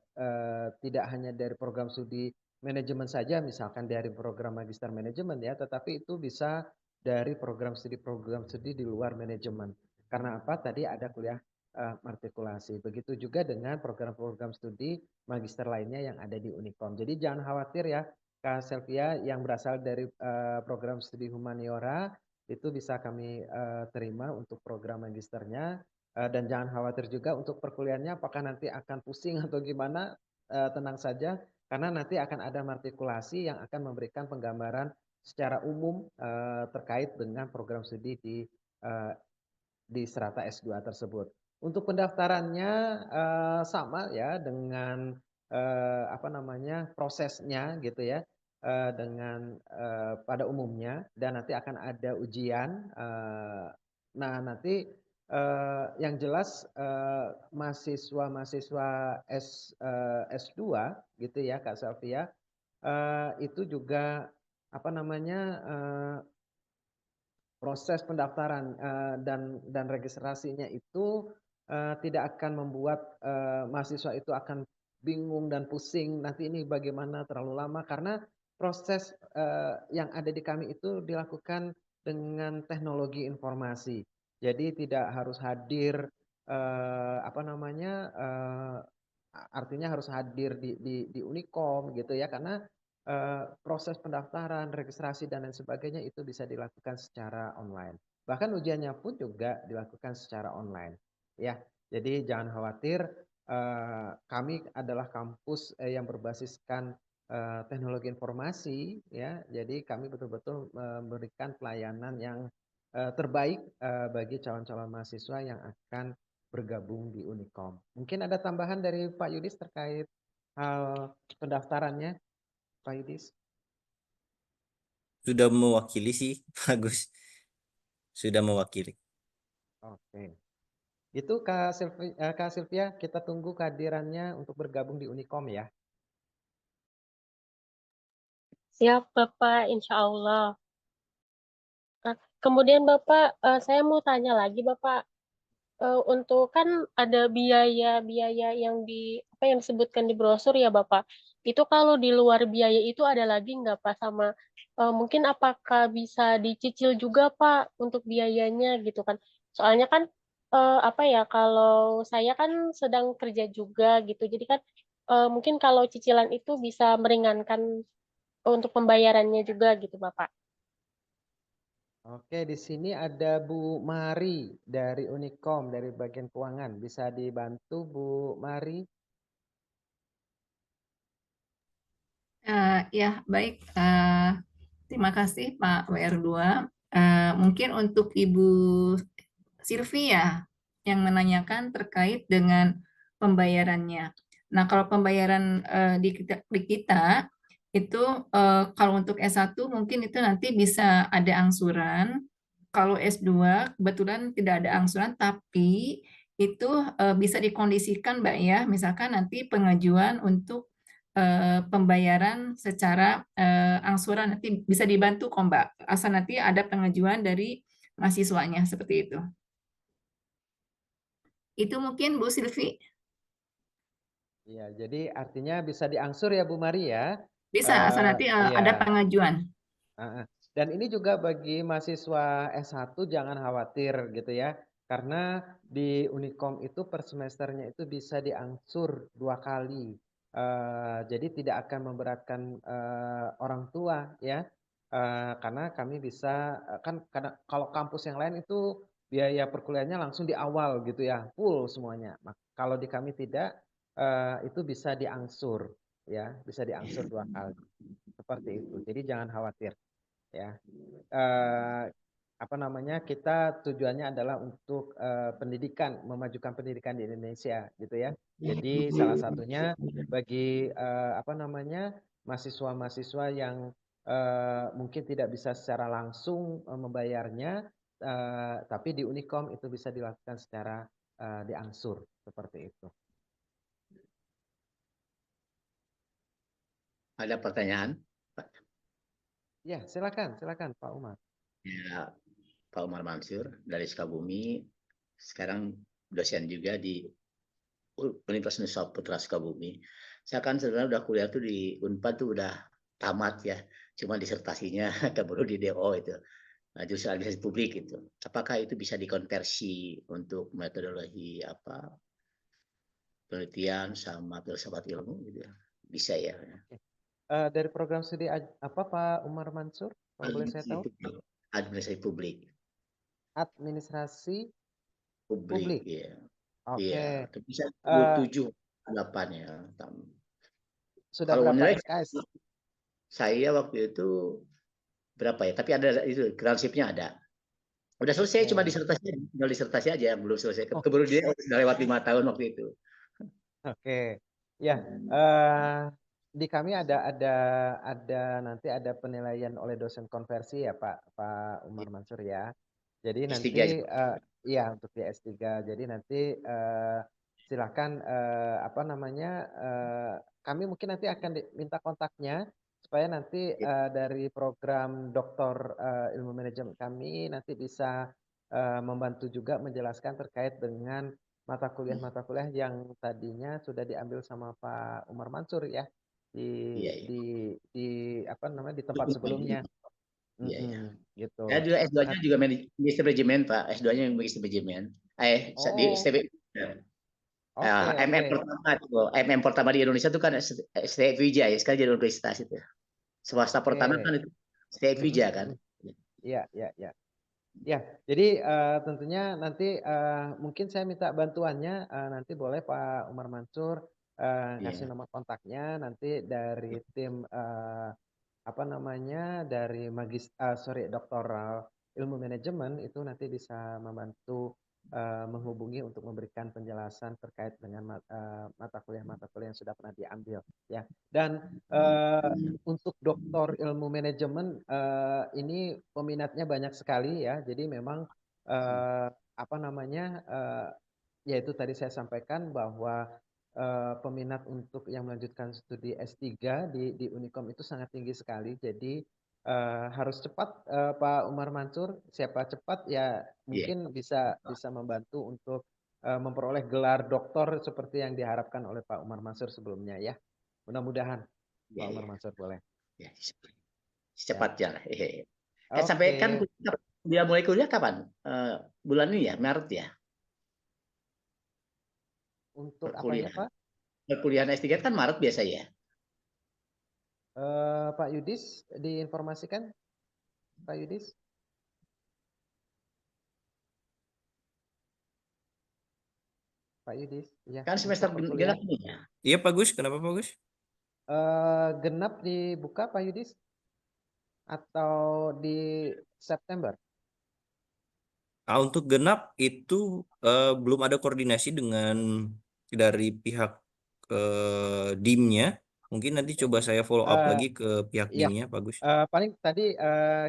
Speaker 1: tidak hanya dari program studi manajemen saja, misalkan dari program magister manajemen ya, tetapi itu bisa dari program studi di luar manajemen. Karena apa? Tadi ada kuliah matrikulasi. Begitu juga dengan program-program studi magister lainnya yang ada di Unicom. Jadi jangan khawatir ya, Kak Sylvia, yang berasal dari program studi humaniora itu bisa kami terima untuk program magisternya, dan jangan khawatir juga untuk perkuliahannya apakah nanti akan pusing atau gimana, tenang saja karena nanti akan ada matrikulasi yang akan memberikan penggambaran secara umum terkait dengan program studi di strata S2 tersebut. Untuk pendaftarannya sama ya dengan prosesnya gitu ya, dengan pada umumnya, dan nanti akan ada ujian. Nah nanti yang jelas mahasiswa-mahasiswa S2 gitu ya Kak Sylvia, itu juga proses pendaftaran dan registrasinya itu tidak akan membuat mahasiswa itu akan bingung dan pusing nanti ini bagaimana terlalu lama, karena proses yang ada di kami itu dilakukan dengan teknologi informasi. Jadi tidak harus hadir artinya harus hadir di Unicom gitu ya, karena proses pendaftaran, registrasi dan lain sebagainya itu bisa dilakukan secara online. Bahkan ujiannya pun juga dilakukan secara online. Ya, jadi jangan khawatir. Kami adalah kampus yang berbasiskan teknologi informasi, ya. Jadi kami betul-betul memberikan pelayanan yang terbaik bagi calon-calon mahasiswa yang akan bergabung di Unicom. Mungkin ada tambahan dari Pak Yudis terkait hal pendaftarannya. Pak Yudis.
Speaker 3: Sudah mewakili sih, bagus. Sudah mewakili.
Speaker 1: Oke. Itu Kak Sylvia, kita tunggu kehadirannya untuk bergabung di Unicom ya.
Speaker 5: Siap, Bapak, insya Allah. Nah, kemudian Bapak, saya mau tanya lagi, Bapak. Untuk kan ada biaya-biaya yang yang disebutkan di brosur ya Bapak. Itu kalau di luar biaya itu ada lagi nggak Pak, sama mungkin apakah bisa dicicil juga Pak untuk biayanya gitu kan? Soalnya kan kalau saya kan sedang kerja juga gitu. Jadi kan mungkin kalau cicilan itu bisa meringankan untuk pembayarannya juga gitu Bapak.
Speaker 1: Oke, di sini ada Bu Mari dari Unicom, dari bagian keuangan. Bisa dibantu Bu Mari?
Speaker 6: Ya, baik. Terima kasih Pak WR2. Mungkin untuk Ibu Sylvia yang menanyakan terkait dengan pembayarannya. Nah, kalau pembayaran di kita itu kalau untuk S1 mungkin itu nanti bisa ada angsuran. Kalau S2 kebetulan tidak ada angsuran, tapi itu bisa dikondisikan Mbak ya. Misalkan nanti pengajuan untuk pembayaran secara angsuran nanti bisa dibantu kok Mbak. Asal nanti ada pengajuan dari mahasiswanya seperti itu. Itu mungkin Bu Silvi
Speaker 1: Iya, jadi artinya bisa diangsur ya Bu Mari ya.
Speaker 6: bisa asal nanti ada
Speaker 1: Iya.
Speaker 6: pengajuan.
Speaker 1: Dan ini juga bagi mahasiswa S1 jangan khawatir gitu ya. Karena di Unikom itu per semesternya itu bisa diangsur 2 kali. Jadi tidak akan memberatkan orang tua ya. Karena kami bisa karena kalau kampus yang lain itu biaya perkuliahannya langsung di awal gitu ya, full semuanya. Kalau di kami tidak, itu bisa diangsur ya, bisa diangsur 2 kali. Seperti itu. Jadi jangan khawatir ya. Kita tujuannya adalah untuk pendidikan, memajukan pendidikan di Indonesia gitu ya. Jadi salah satunya bagi mahasiswa-mahasiswa yang mungkin tidak bisa secara langsung membayarnya, tapi di Unikom itu bisa dilakukan secara diangsur seperti itu.
Speaker 7: Ada pertanyaan?
Speaker 1: Ya, silakan Pak Umar.
Speaker 7: Ya, Pak Umar Mansur dari Sukabumi, sekarang dosen juga di Universitas Nusa Putra Sukabumi. Saya kan sebenarnya udah kuliah tuh di Unpad tuh udah tamat ya, cuma disertasinya keburu di DO itu, jurusan administrasi publik itu. Apakah itu bisa dikonversi untuk metodologi penelitian sama filsafat ilmu gitu ya? Bisa ya?
Speaker 1: Dari program studi apa Pak Umar Mansur? Kalau boleh saya tahu?
Speaker 7: Administrasi publik.
Speaker 1: Administrasi
Speaker 7: Publik,
Speaker 1: publik.
Speaker 7: ya.
Speaker 1: Oke.
Speaker 7: Iya, itu bisa 27 8 ya.
Speaker 1: Sudah
Speaker 7: Kalau
Speaker 1: berapa
Speaker 7: nilai
Speaker 1: SKS?
Speaker 7: saya waktu itu berapa ya? Tapi ada itu transkripnya ada. Udah selesai, cuma disertasi aja, belum selesai. Keburu dia udah lewat 5 tahun waktu itu.
Speaker 1: Oke. Ya, di kami ada nanti ada penilaian oleh dosen konversi ya Pak Umar Mansur ya. Jadi nanti iya untuk di S3. Jadi nanti silakan kami mungkin nanti akan minta kontaknya supaya nanti dari program doktor ilmu manajemen kami nanti bisa membantu juga menjelaskan terkait dengan mata kuliah yang tadinya sudah diambil sama Pak Umar Mansur ya di tempat sebelumnya.
Speaker 7: Iya.
Speaker 1: Gitu.
Speaker 7: Saya juga S2-nya juga manajemen Pak. S2-nya manajemen. Di STB. MM pertama di Indonesia itu kan STF Vija ya, sekarang jadi universitas itu. Swasta pertama kan itu STF Vija kan.
Speaker 1: Iya. Ya, jadi tentunya nanti mungkin saya minta bantuannya nanti boleh Pak Umar Mansur kasih nomor kontaknya nanti dari tim dari doktoral ilmu manajemen itu nanti bisa membantu menghubungi untuk memberikan penjelasan terkait dengan mata kuliah yang sudah pernah diambil ya. Dan untuk doktor ilmu manajemen ini peminatnya banyak sekali ya. Jadi memang yaitu tadi saya sampaikan bahwa peminat untuk yang melanjutkan studi S3 di Unikom itu sangat tinggi sekali. Jadi harus cepat Pak Umar Mansur. Siapa cepat ya mungkin bisa membantu untuk memperoleh gelar doktor seperti yang diharapkan oleh Pak Umar Mansur sebelumnya ya. Mudah-mudahan Pak Umar Mansur boleh.
Speaker 7: Ya, secepatnya.
Speaker 1: Oke.
Speaker 7: Sampai kan dia mulai kuliah kapan? Bulan ini ya, Maret ya?
Speaker 1: Untuk apanya Pak?
Speaker 7: Perkuliahan S3 kan Maret biasa ya?
Speaker 1: Pak Yudis diinformasikan? Pak Yudis? Pak Yudis, ya.
Speaker 7: Kan semester genap ini ya?
Speaker 3: Iya Pak Gus, kenapa Pak Gus?
Speaker 1: Genap dibuka Pak Yudis? Atau di September?
Speaker 3: Untuk genap itu belum ada koordinasi dengan dari pihak DIM-nya. Mungkin nanti coba saya follow up lagi ke pihak DIM-nya, Pak Gus.
Speaker 1: Paling tadi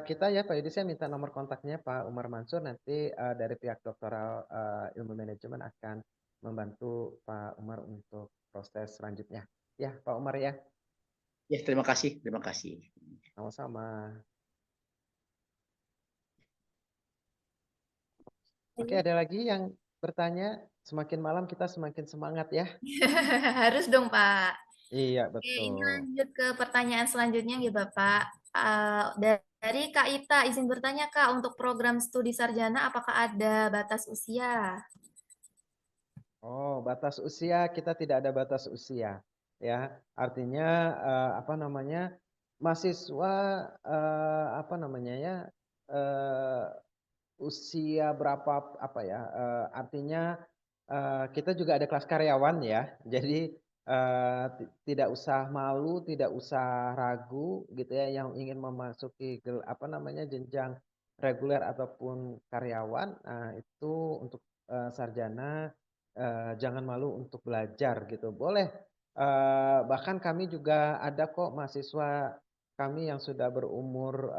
Speaker 1: kita ya Pak Yudi, saya minta nomor kontaknya Pak Umar Mansur. Nanti dari pihak doktoral ilmu manajemen akan membantu Pak Umar untuk proses selanjutnya. Ya Pak Umar ya.
Speaker 7: Ya, terima kasih.
Speaker 1: Sama-sama. Oke, ada lagi yang bertanya? Semakin malam kita semakin semangat ya.
Speaker 2: Harus dong, Pak.
Speaker 1: Iya,
Speaker 2: Oke, ini
Speaker 1: betul.
Speaker 2: lanjut ke pertanyaan selanjutnya ya, Bapak. Dari Kak Ita, izin bertanya, Kak, untuk program studi sarjana apakah ada batas usia?
Speaker 1: Oh, batas usia kita tidak ada batas usia, ya. Artinya apa namanya, mahasiswa apa namanya ya, eh, usia berapa apa ya? Artinya kita juga ada kelas karyawan ya. Jadi tidak usah malu, tidak usah ragu gitu ya, yang ingin memasuki apa namanya jenjang reguler ataupun karyawan. Nah, itu untuk sarjana. Jangan malu untuk belajar gitu. Boleh. Bahkan kami juga ada kok mahasiswa kami yang sudah berumur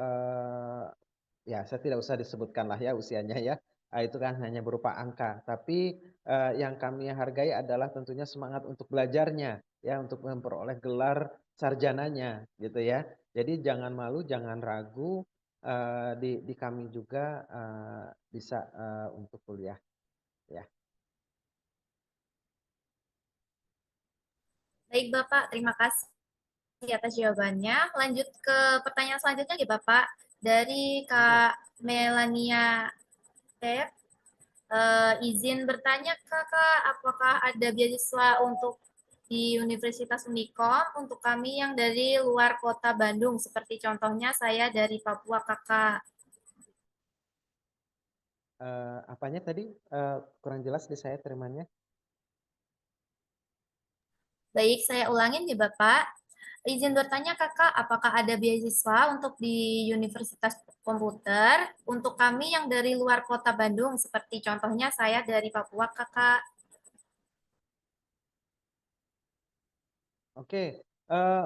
Speaker 1: ya saya tidak usah disebutkan lah ya usianya ya. Itu kan hanya berupa angka. Tapi yang kami hargai adalah tentunya semangat untuk belajarnya ya, untuk memperoleh gelar sarjananya gitu ya. Jadi jangan malu, jangan ragu. Di kami juga bisa untuk kuliah ya.
Speaker 2: Baik, Bapak. Terima kasih atas jawabannya. Lanjut ke pertanyaan selanjutnya ya, Bapak. Dari Kak Melania Ter. Izin bertanya, Kakak, apakah ada beasiswa untuk di Universitas Unikom untuk kami yang dari luar kota Bandung, seperti contohnya saya dari Papua, Kakak.
Speaker 1: Apanya tadi kurang jelas di saya terimanya.
Speaker 2: Baik, saya ulangin ya Bapak. Izin bertanya Kakak, apakah ada beasiswa untuk di Universitas Komputer untuk kami yang dari luar kota Bandung, seperti contohnya saya dari Papua, Kakak.
Speaker 1: Oke,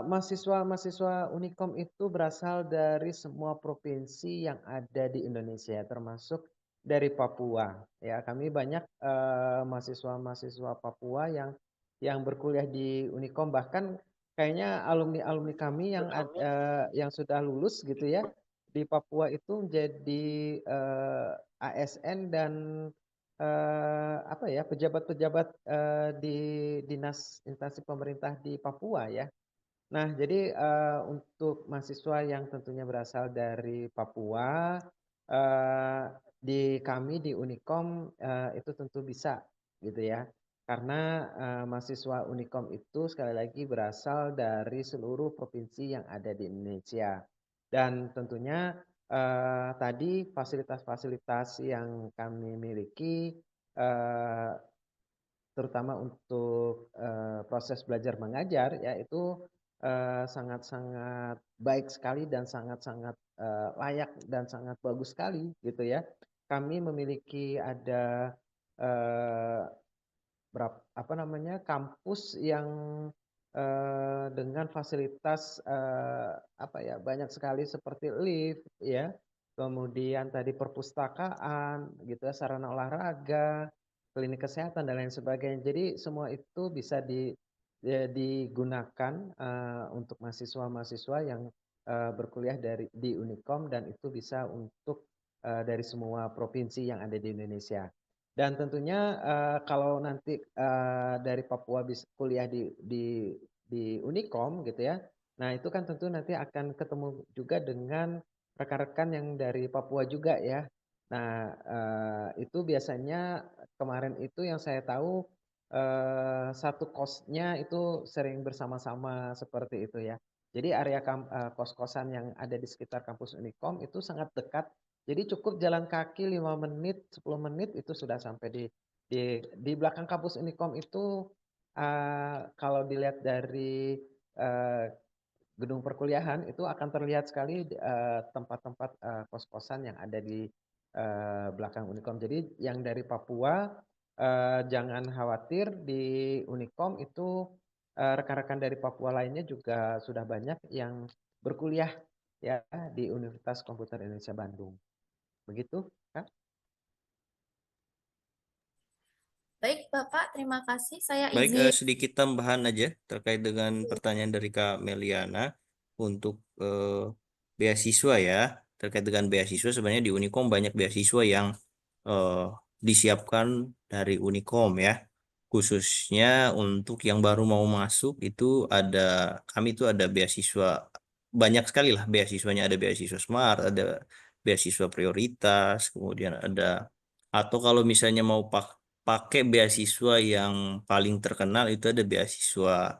Speaker 1: mahasiswa-mahasiswa Unikom itu berasal dari semua provinsi yang ada di Indonesia, termasuk dari Papua. Ya, kami banyak mahasiswa-mahasiswa Papua yang berkuliah di Unikom, bahkan kayaknya alumni-alumni kami yang sudah lulus gitu ya di Papua itu menjadi ASN dan apa ya pejabat-pejabat di dinas instansi pemerintah di Papua ya. Nah, jadi untuk mahasiswa yang tentunya berasal dari Papua di kami di Unikom itu tentu bisa gitu ya. Karena mahasiswa Unikom itu sekali lagi berasal dari seluruh provinsi yang ada di Indonesia. Dan tentunya tadi fasilitas-fasilitas yang kami miliki terutama untuk proses belajar mengajar ya itu sangat-sangat baik sekali dan sangat-sangat layak dan sangat bagus sekali gitu ya. Kami memiliki ada apa namanya kampus yang dengan fasilitas apa ya banyak sekali seperti lift ya, kemudian tadi perpustakaan gitu ya, sarana olahraga, klinik kesehatan dan lain sebagainya. Jadi semua itu bisa digunakan untuk mahasiswa-mahasiswa yang berkuliah di Unikom dan itu bisa untuk dari semua provinsi yang ada di Indonesia. Dan tentunya kalau nanti dari Papua bisa kuliah di Unikom gitu ya. Nah, itu kan tentu nanti akan ketemu juga dengan rekan-rekan yang dari Papua juga ya. Nah, itu biasanya kemarin itu yang saya tahu satu kosnya itu sering bersama-sama seperti itu ya. Jadi area kos-kosan yang ada di sekitar kampus Unikom itu sangat dekat, jadi cukup jalan kaki 5 menit, 10 menit itu sudah sampai di belakang kampus Unikom itu kalau dilihat dari gedung perkuliahan itu akan terlihat sekali tempat-tempat kos-kosan yang ada di belakang Unikom. Jadi yang dari Papua jangan khawatir, di Unikom itu rekan-rekan dari Papua lainnya juga sudah banyak yang berkuliah ya di Universitas Komputer Indonesia Bandung. Begitu, Kak?
Speaker 2: Baik, Bapak. Terima kasih. Saya
Speaker 3: Baik,
Speaker 2: izin.
Speaker 3: sedikit tambahan aja terkait dengan pertanyaan dari Kak Meliana untuk beasiswa ya. Terkait dengan beasiswa sebenarnya di Unikom banyak beasiswa yang disiapkan dari Unicom ya. Khususnya untuk yang baru mau masuk itu kami itu ada beasiswa banyak sekali lah beasiswanya, ada beasiswa Smart, ada beasiswa prioritas, kemudian atau kalau misalnya mau pakai beasiswa yang paling terkenal itu ada beasiswa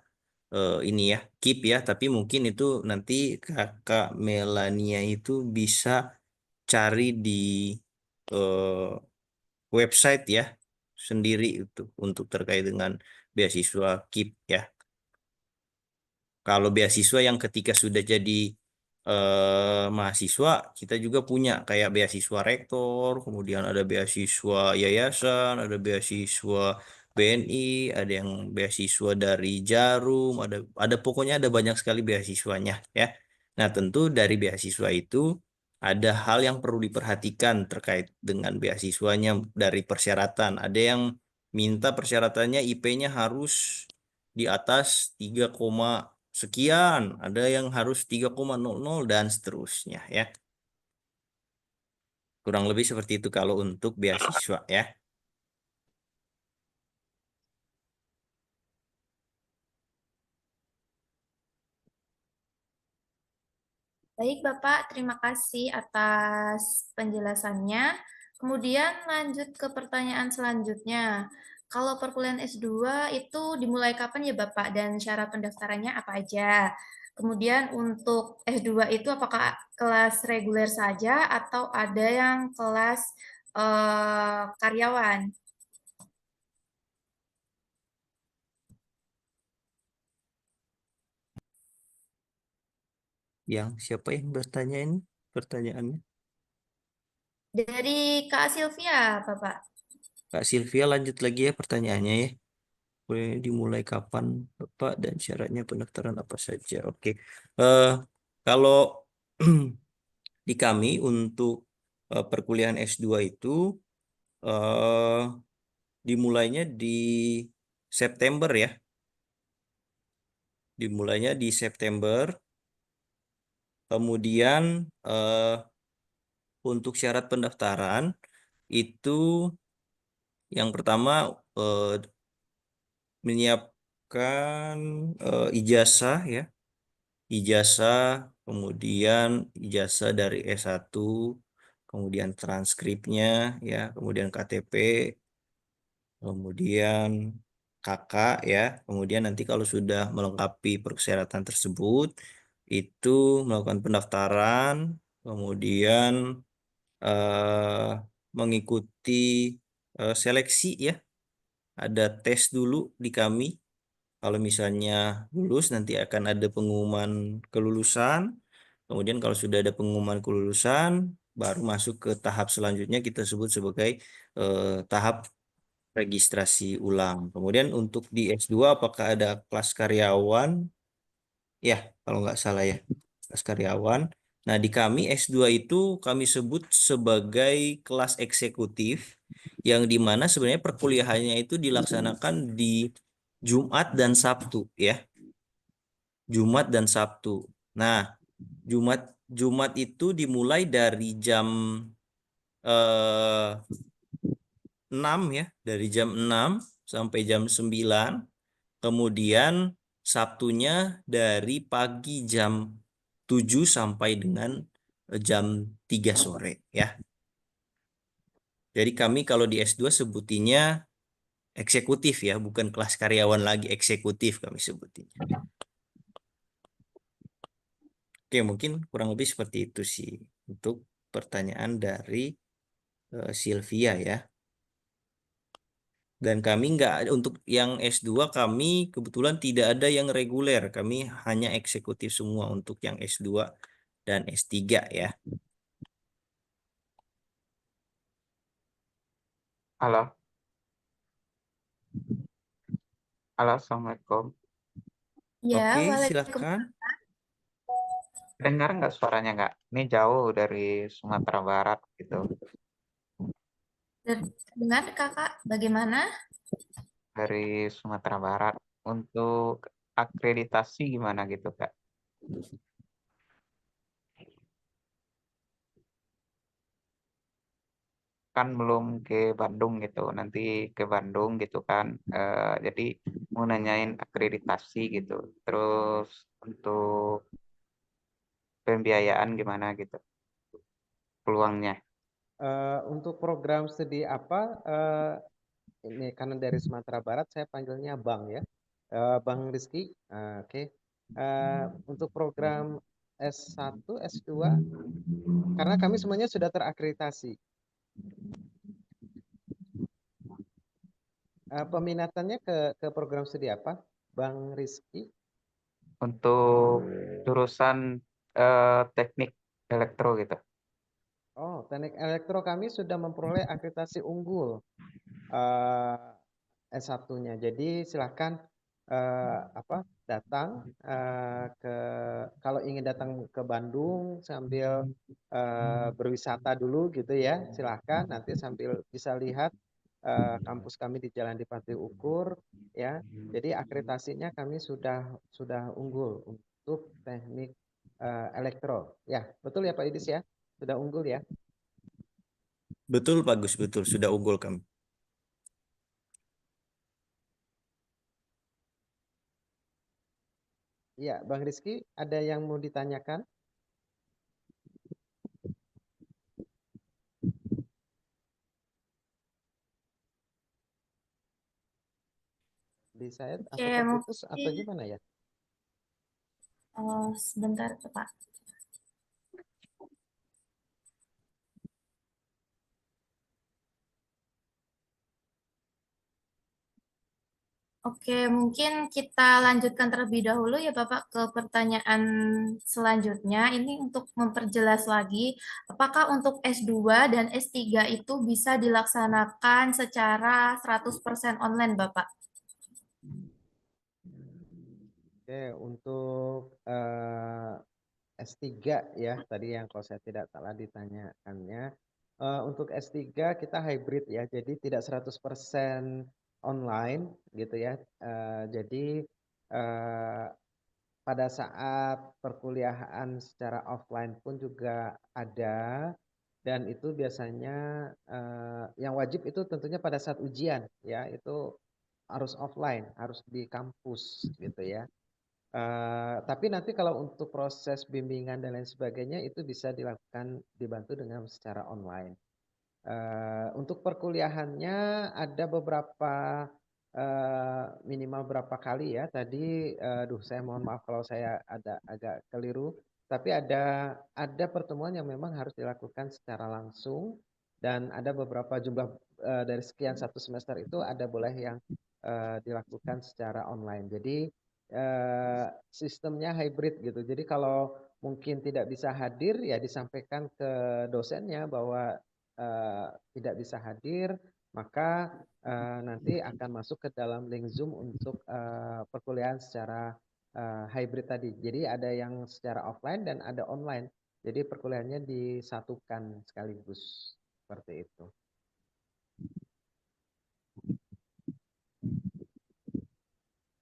Speaker 3: ini ya KIP ya, tapi mungkin itu nanti Kakak Melania itu bisa cari di eh, website ya sendiri itu untuk terkait dengan beasiswa KIP ya. Kalau beasiswa yang ketika sudah jadi mahasiswa, kita juga punya kayak beasiswa rektor, kemudian ada beasiswa yayasan, ada beasiswa BNI, ada yang beasiswa dari Jarum, ada pokoknya ada banyak sekali beasiswanya ya. Nah, tentu dari beasiswa itu ada hal yang perlu diperhatikan terkait dengan beasiswanya dari persyaratan. Ada yang minta persyaratannya IP-nya harus di atas 3, sekian, ada yang harus 3,00 dan seterusnya ya. Kurang lebih seperti itu kalau untuk beasiswa ya.
Speaker 2: Baik, Bapak, terima kasih atas penjelasannya. Kemudian lanjut ke pertanyaan selanjutnya. Kalau perkuliahan S2 itu dimulai kapan ya, Bapak? Dan syarat pendaftarannya apa aja? Kemudian untuk S2 itu apakah kelas reguler saja atau ada yang kelas karyawan?
Speaker 3: Yang siapa yang bertanya ini pertanyaannya?
Speaker 2: Dari Kak Sylvia, Bapak.
Speaker 3: Kak Sylvia lanjut lagi ya pertanyaannya ya. Boleh dimulai kapan Bapak dan syaratnya pendaftaran apa saja? Oke. Kalau di kami untuk perkuliahan S2 itu eh, dimulainya di September ya. Dimulainya di September. Kemudian untuk syarat pendaftaran itu yang pertama menyiapkan ijazah ya. Ijazah, kemudian ijazah dari S1, kemudian transkripnya ya, kemudian KTP, kemudian kakak ya, kemudian nanti kalau sudah melengkapi persyaratan tersebut itu melakukan pendaftaran, kemudian eh, mengikuti seleksi ya, ada tes dulu di kami. Kalau misalnya lulus nanti akan ada pengumuman kelulusan, kemudian kalau sudah ada pengumuman kelulusan baru masuk ke tahap selanjutnya kita sebut sebagai tahap registrasi ulang. Kemudian untuk di S2 apakah ada kelas karyawan? Ya, kalau nggak salah ya, kelas karyawan. Nah, di kami S2 itu kami sebut sebagai kelas eksekutif, yang dimana sebenarnya perkuliahannya itu dilaksanakan di Jumat dan Sabtu ya. Jumat dan Sabtu. Nah, Jumat Jumat itu dimulai dari jam eh, 6 ya, dari jam 6 sampai jam 9. Kemudian Sabtunya dari pagi jam 7 sampai dengan jam 3 sore ya. Jadi kami kalau di S2 sebutinnya eksekutif ya, bukan kelas karyawan lagi, eksekutif kami sebutinnya. Oke, mungkin kurang lebih seperti itu sih untuk pertanyaan dari Sylvia ya. Dan kami nggak, untuk yang S2 kami kebetulan tidak ada yang reguler. Kami hanya eksekutif semua untuk yang S2 dan S3 ya.
Speaker 8: Halo, halo, Assalamualaikum.
Speaker 2: Ya,
Speaker 3: Oke,
Speaker 2: Waalaikumsalam.
Speaker 3: silakan.
Speaker 8: Dengar nggak suaranya nggak? Ini jauh dari Sumatera Barat gitu.
Speaker 2: Dengar Kakak, bagaimana?
Speaker 8: Dari Sumatera Barat. Untuk akreditasi gimana gitu, Kak? kan belum ke Bandung gitu, nanti ke Bandung gitu kan. Jadi mau nanyain akreditasi gitu. Terus untuk pembiayaan gimana gitu peluangnya.
Speaker 1: Untuk program studi apa? Ini karena dari Sumatera Barat saya panggilnya Bang ya. Bang Rizky. Oke. Untuk program S1, S2, karena kami semuanya sudah terakreditasi. Peminatannya ke program studi apa, Bang Rizky?
Speaker 8: Untuk jurusan teknik elektro gitu.
Speaker 1: Oh, teknik elektro kami sudah memperoleh akreditasi unggul S1-nya. Jadi silahkan datang kalau ingin datang ke Bandung sambil berwisata dulu gitu ya, silahkan nanti sambil bisa lihat kampus kami di Jalan Dipati Ukur ya. Jadi akreditasinya kami sudah unggul untuk teknik elektro. Ya, betul ya Pak Idis ya? Sudah unggul ya?
Speaker 3: Betul, bagus, betul. Sudah unggul kami.
Speaker 1: Iya, Bang Rizky, ada yang mau ditanyakan? Di saya
Speaker 2: Oke,
Speaker 1: atau terputus atau
Speaker 2: mungkin
Speaker 1: gimana ya?
Speaker 2: sebentar Pak. Oke, mungkin kita lanjutkan terlebih dahulu ya Bapak ke pertanyaan selanjutnya. Ini untuk memperjelas lagi, apakah untuk S2 dan S3 itu bisa dilaksanakan secara 100% online Bapak?
Speaker 1: Oke, untuk S3 ya, tadi yang kalau saya tidak salah ditanyakannya. Untuk S3 kita hybrid ya, jadi tidak 100% online gitu ya. Jadi pada saat perkuliahan secara offline pun juga ada, dan itu biasanya yang wajib itu tentunya pada saat ujian ya, itu harus offline, harus di kampus gitu ya. Tapi nanti kalau untuk proses bimbingan dan lain sebagainya itu bisa dilakukan, dibantu dengan secara online. Untuk perkuliahannya ada beberapa minimal berapa kali ya tadi, saya mohon maaf kalau saya ada agak keliru, tapi ada pertemuan yang memang harus dilakukan secara langsung, dan ada beberapa jumlah dari sekian satu semester itu ada boleh yang dilakukan secara online. Jadi sistemnya hybrid gitu. Jadi kalau mungkin tidak bisa hadir ya disampaikan ke dosennya bahwa tidak bisa hadir, maka nanti akan masuk ke dalam link Zoom untuk perkuliahan secara hybrid tadi. Jadi ada yang secara offline dan ada online. Jadi perkuliahannya disatukan sekaligus seperti itu.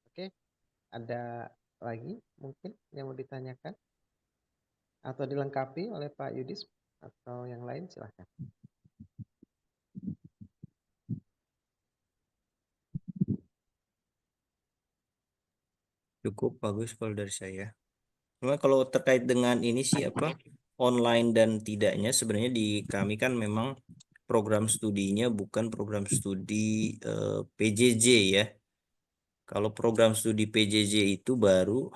Speaker 1: Oke, ada lagi mungkin yang mau ditanyakan atau dilengkapi oleh Pak Yudis atau yang lain, silahkan.
Speaker 3: Cukup bagus kalau dari saya. Cuma kalau terkait dengan ini sih online dan tidaknya, sebenarnya di kami kan memang program studinya bukan program studi PJJ ya. Kalau program studi PJJ itu baru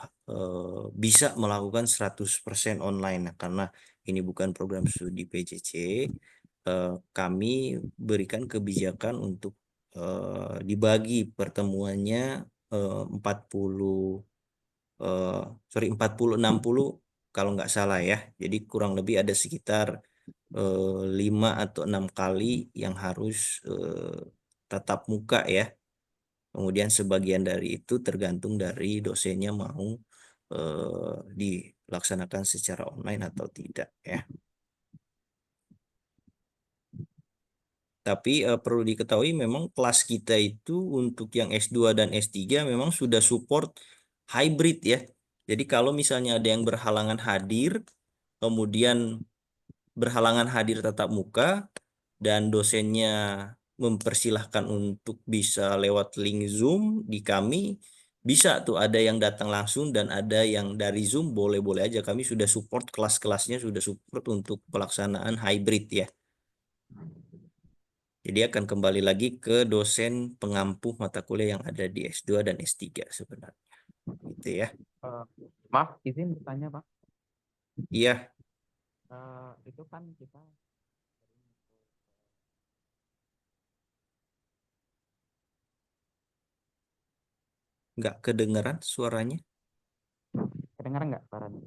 Speaker 3: bisa melakukan 100% online. Nah, karena ini bukan program studi PJJ, kami berikan kebijakan untuk dibagi pertemuannya 40-60 kalau nggak salah ya. Jadi kurang lebih ada sekitar 5 atau 6 kali yang harus tatap muka ya. Kemudian sebagian dari itu tergantung dari dosennya mau dilaksanakan secara online atau tidak ya. Tapi perlu diketahui memang kelas kita itu untuk yang S2 dan S3 memang sudah support hybrid ya. Jadi kalau misalnya ada yang berhalangan hadir, kemudian berhalangan hadir tatap muka, dan dosennya mempersilahkan untuk bisa lewat link Zoom di kami, bisa tuh ada yang datang langsung dan ada yang dari Zoom, boleh-boleh aja. Kami sudah support kelas-kelasnya, sudah support untuk pelaksanaan hybrid ya. Jadi akan kembali lagi ke dosen pengampu mata kuliah yang ada di S2 dan S3 sebenarnya. Gitu ya.
Speaker 8: Maaf, izin bertanya, Pak.
Speaker 3: Iya,
Speaker 8: Itu kan kita
Speaker 3: nggak kedengeran suaranya.
Speaker 8: kedengaran nggak suaranya?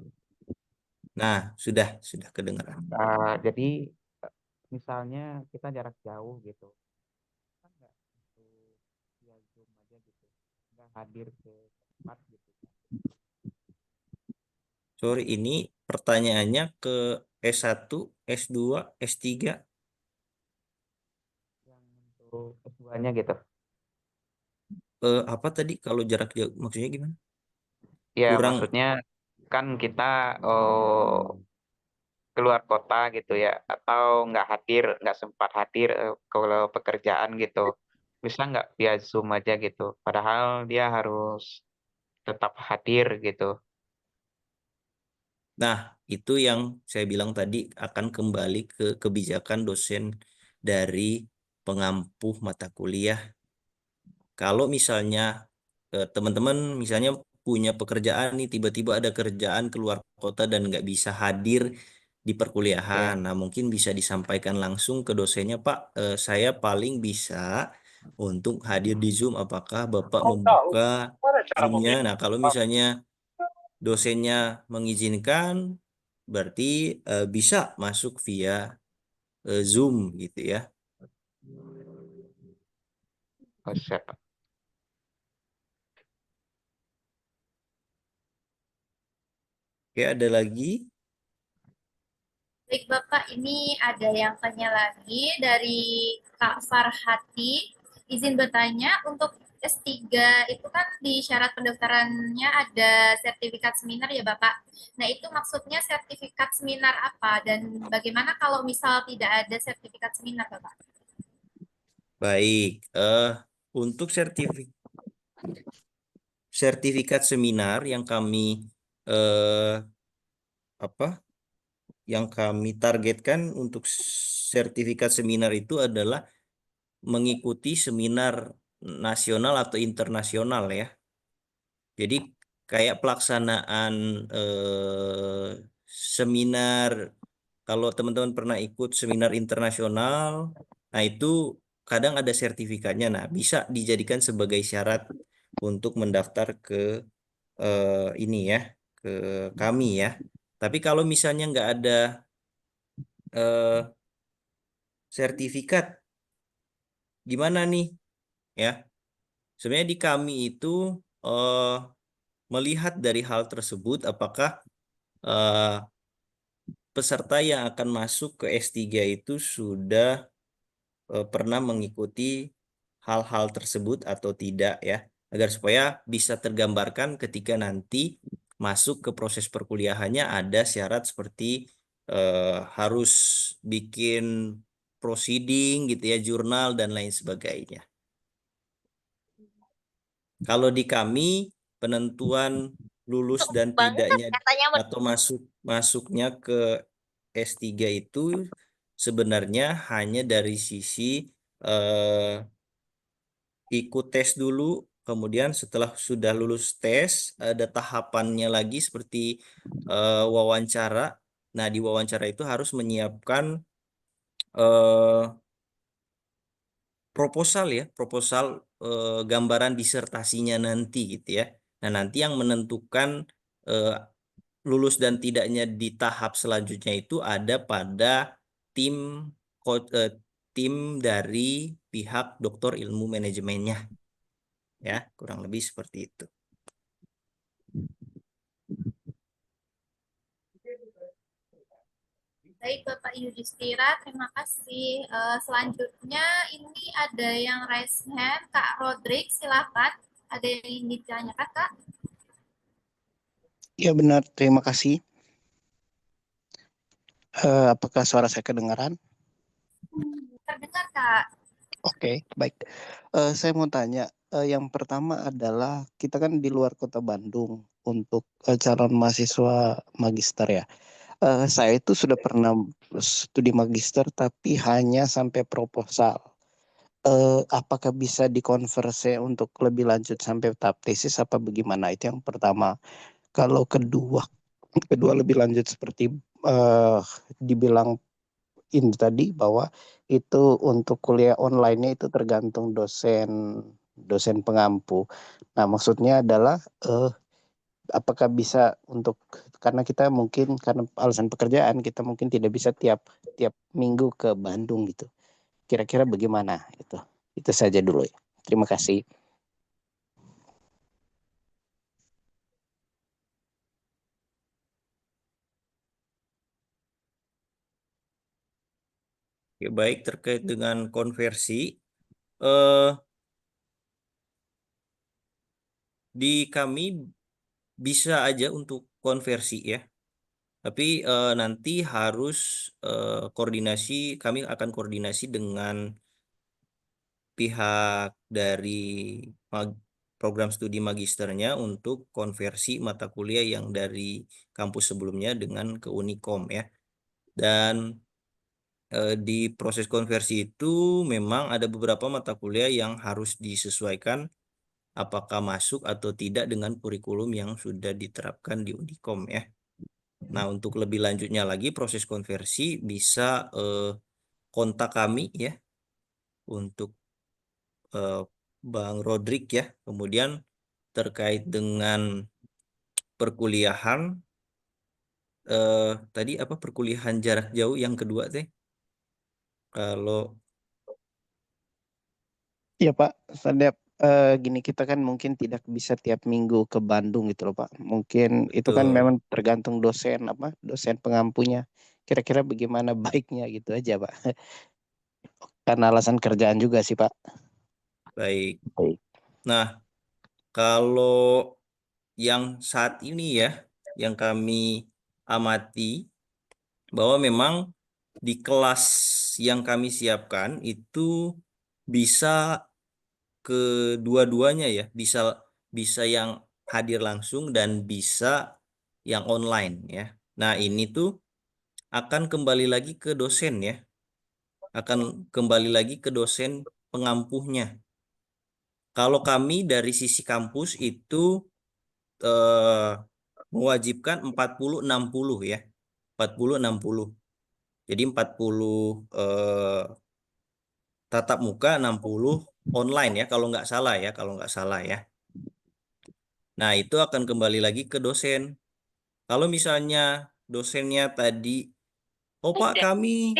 Speaker 3: Nah, sudah kedengeran.
Speaker 8: Jadi misalnya kita jarak jauh gitu, kan nggak untuk via Zoom aja gitu, nggak hadir ke tempat gitu.
Speaker 3: Sorry, ini pertanyaannya ke S1, S2, S3.
Speaker 8: Yang untuk S2-nya gitu.
Speaker 3: Apa tadi kalau jarak jauh maksudnya gimana?
Speaker 8: Ya,
Speaker 3: Kurang.
Speaker 8: maksudnya kan kita keluar kota gitu ya, atau nggak sempat hadir ke pekerjaan gitu. Bisa nggak via Zoom aja gitu, padahal dia harus tetap hadir gitu.
Speaker 3: Nah, itu yang saya bilang tadi akan kembali ke kebijakan dosen dari pengampu mata kuliah. Kalau misalnya teman-teman misalnya punya pekerjaan nih, tiba-tiba ada kerjaan keluar kota dan nggak bisa hadir di perkuliahan.
Speaker 8: Ya.
Speaker 3: Nah, mungkin bisa disampaikan langsung ke dosennya, Pak, saya paling bisa untuk hadir di Zoom. Apakah Bapak membuka Zoom-nya? Nah, kalau misalnya dosennya mengizinkan, berarti bisa masuk via Zoom gitu ya.
Speaker 8: Oh, siap.
Speaker 3: Oke, ada lagi?
Speaker 2: Baik Bapak, ini ada yang tanya lagi dari Kak Farhati. Izin bertanya, untuk S3 itu kan di syarat pendaftarannya ada sertifikat seminar ya Bapak. Nah itu maksudnya sertifikat seminar apa? Dan bagaimana kalau misal tidak ada sertifikat seminar Bapak?
Speaker 3: Baik, untuk sertifikat seminar yang kami eh, yang kami targetkan untuk sertifikat seminar itu adalah mengikuti seminar nasional atau internasional ya. Jadi kayak pelaksanaan seminar, kalau teman-teman pernah ikut seminar internasional, nah itu kadang ada sertifikatnya. Nah, bisa dijadikan sebagai syarat untuk mendaftar ke ini ya, ke kami ya. Tapi kalau misalnya nggak ada sertifikat, gimana nih? Ya, sebenarnya di kami itu melihat dari hal tersebut, apakah peserta yang akan masuk ke S3 itu sudah pernah mengikuti hal-hal tersebut atau tidak ya, agar supaya bisa tergambarkan ketika nanti masuk ke proses perkuliahannya ada syarat seperti harus bikin proceeding gitu ya, jurnal dan lain sebagainya. Kalau di kami penentuan lulus dan tidaknya atau masuknya ke S3 itu sebenarnya hanya dari sisi ikut tes dulu, kemudian setelah sudah lulus tes ada tahapannya lagi seperti wawancara. Nah, di wawancara itu harus menyiapkan proposal ya, gambaran disertasinya nanti gitu ya. Nah, nanti yang menentukan lulus dan tidaknya di tahap selanjutnya itu ada pada tim tim dari pihak doktor ilmu manajemennya. Ya, kurang lebih seperti itu.
Speaker 2: Baik Bapak Yudhistira, terima kasih. Selanjutnya ini ada yang raise hand, Kak Rodrik, silakan. Ada yang ingin ditanyakan Kak?
Speaker 9: Ya benar, terima kasih. Apakah suara saya kedengaran?
Speaker 2: Kak.
Speaker 9: Oke, baik. Saya mau tanya, yang pertama adalah kita kan di luar kota Bandung untuk calon mahasiswa magister ya. Saya itu sudah pernah studi magister tapi hanya sampai proposal. Apakah bisa dikonversi untuk lebih lanjut sampai tahap tesis apa bagaimana? Itu yang pertama. Kalau kedua lebih lanjut seperti dibilang ini tadi bahwa itu untuk kuliah online-nya itu tergantung dosen pengampu. Nah, maksudnya adalah apakah bisa untuk karena kita mungkin karena alasan pekerjaan kita mungkin tidak bisa tiap minggu ke Bandung gitu. Kira-kira bagaimana itu? Itu saja dulu ya. Terima kasih.
Speaker 3: Oke, baik terkait dengan konversi, eh, di kami bisa aja untuk konversi ya, tapi nanti harus koordinasi, kami akan koordinasi dengan pihak dari program studi magisternya untuk konversi mata kuliah yang dari kampus sebelumnya dengan ke Unikom ya. Dan di proses konversi itu memang ada beberapa mata kuliah yang harus disesuaikan apakah masuk atau tidak dengan kurikulum yang sudah diterapkan di Unikom ya. Nah, untuk lebih lanjutnya lagi proses konversi bisa kontak kami ya untuk Bang Rodrik ya. Kemudian terkait dengan perkuliahan tadi apa perkuliahan jarak jauh yang kedua teh? Kalau
Speaker 9: Iya Pak, setiap gini kita kan mungkin tidak bisa tiap minggu ke Bandung gitu loh Pak. Mungkin itu kan
Speaker 3: betul.
Speaker 9: memang tergantung dosen pengampunya. Kira-kira bagaimana baiknya gitu aja Pak. Karena alasan kerjaan juga sih Pak.
Speaker 3: Baik.
Speaker 9: Baik.
Speaker 3: Nah, kalau yang saat ini ya, yang kami amati bahwa memang di kelas yang kami siapkan itu bisa kedua-duanya ya, bisa yang hadir langsung dan bisa yang online ya. Nah, ini tuh akan kembali lagi ke dosen ya. Akan kembali lagi ke dosen pengampuhnya. Kalau kami dari sisi kampus itu mewajibkan 40-60 ya. 40-60. Jadi 40 tatap muka, 60 online ya kalau nggak salah ya. Nah, itu akan kembali lagi ke dosen. Kalau misalnya dosennya tadi, oh Pak kami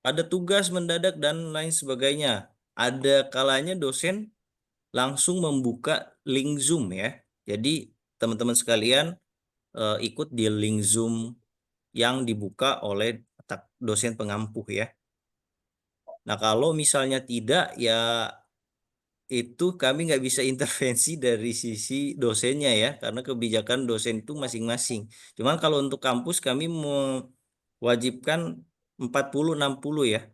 Speaker 3: ada tugas mendadak dan lain sebagainya. Ada kalanya dosen langsung membuka link Zoom ya. Jadi teman-teman sekalian ikut di link Zoom yang dibuka oleh dosen pengampuh ya. Nah, kalau misalnya tidak, ya itu kami nggak bisa intervensi dari sisi dosennya ya, karena kebijakan dosen itu masing-masing. Cuman kalau untuk kampus kami mewajibkan 40-60 ya.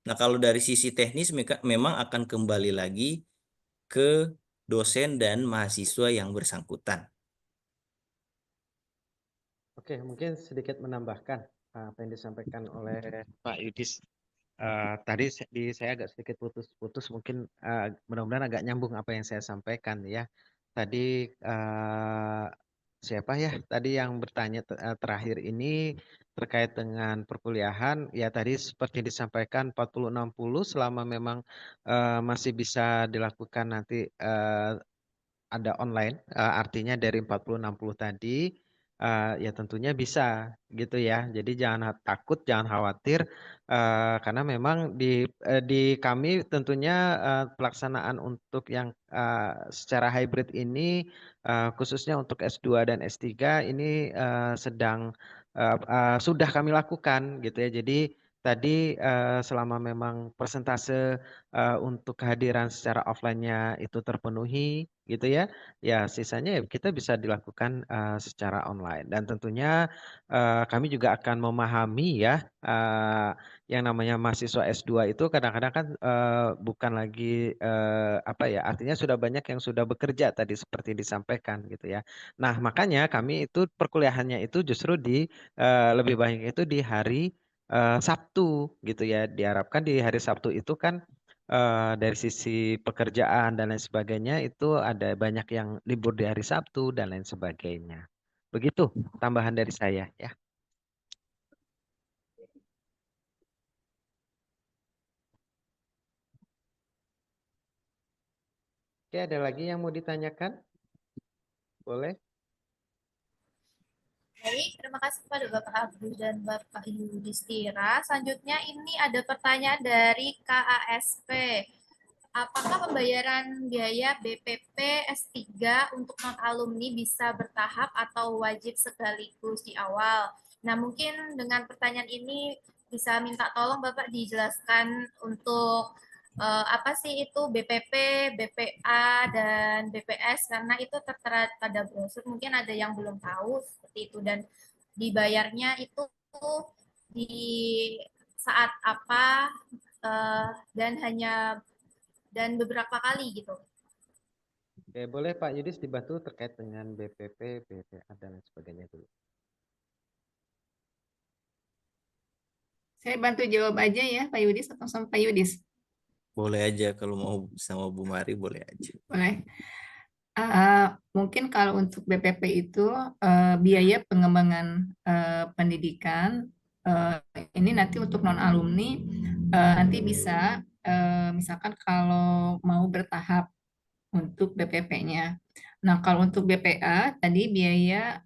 Speaker 3: Nah, kalau dari sisi teknis memang akan kembali lagi ke dosen dan mahasiswa yang bersangkutan.
Speaker 1: Oke, mungkin sedikit menambahkan apa yang disampaikan oleh Pak Yudis. Tadi saya agak sedikit putus-putus, mungkin mudah-mudahan agak nyambung apa yang saya sampaikan ya. Tadi siapa ya? Tadi yang bertanya terakhir ini terkait dengan perkuliahan, ya tadi seperti disampaikan 40-60 selama memang masih bisa dilakukan nanti ada online, artinya dari 40-60 tadi ya tentunya bisa gitu ya. Jadi jangan takut, jangan khawatir karena memang di kami tentunya pelaksanaan untuk yang secara hybrid ini khususnya untuk S2 dan S3 ini sedang sudah kami lakukan gitu ya. Jadi tadi selama memang persentase untuk kehadiran secara offline-nya itu terpenuhi gitu ya, ya sisanya ya kita bisa dilakukan secara online. Dan tentunya kami juga akan memahami ya yang namanya mahasiswa S2 itu kadang-kadang kan bukan lagi apa ya, artinya sudah banyak yang sudah bekerja tadi seperti disampaikan gitu ya. Nah, makanya kami itu perkuliahannya itu justru di lebih banyak itu di hari Sabtu gitu ya. Diharapkan di hari Sabtu itu kan dari sisi pekerjaan dan lain sebagainya itu ada banyak yang libur di hari Sabtu dan lain sebagainya. Begitu tambahan dari saya ya. Oke, ada lagi yang mau ditanyakan? Boleh?
Speaker 2: Baik, terima kasih kepada Bapak Agus dan Bapak Yudhistira. Selanjutnya ini ada pertanyaan dari KASP. Apakah pembayaran biaya BPP S3 untuk non-alumni bisa bertahap atau wajib sekaligus di awal? Nah, mungkin dengan pertanyaan ini bisa minta tolong Bapak dijelaskan untuk apa sih itu BPP, BPA, dan BPS, karena itu tertera pada brosur. Mungkin ada yang belum tahu seperti itu, dan dibayarnya itu di saat apa, dan beberapa kali gitu.
Speaker 1: Oke, boleh Pak Yudis dibantu terkait dengan BPP, BPA dan lain sebagainya dulu.
Speaker 6: Saya bantu jawab aja ya Pak Yudis atau sama Pak Yudis?
Speaker 3: Boleh aja kalau mau sama Bu Mari, boleh aja.
Speaker 6: Boleh. Mungkin kalau untuk BPP itu biaya pengembangan pendidikan ini nanti untuk non alumni nanti bisa misalkan kalau mau bertahap untuk BPP-nya. Nah, kalau untuk BPA tadi biaya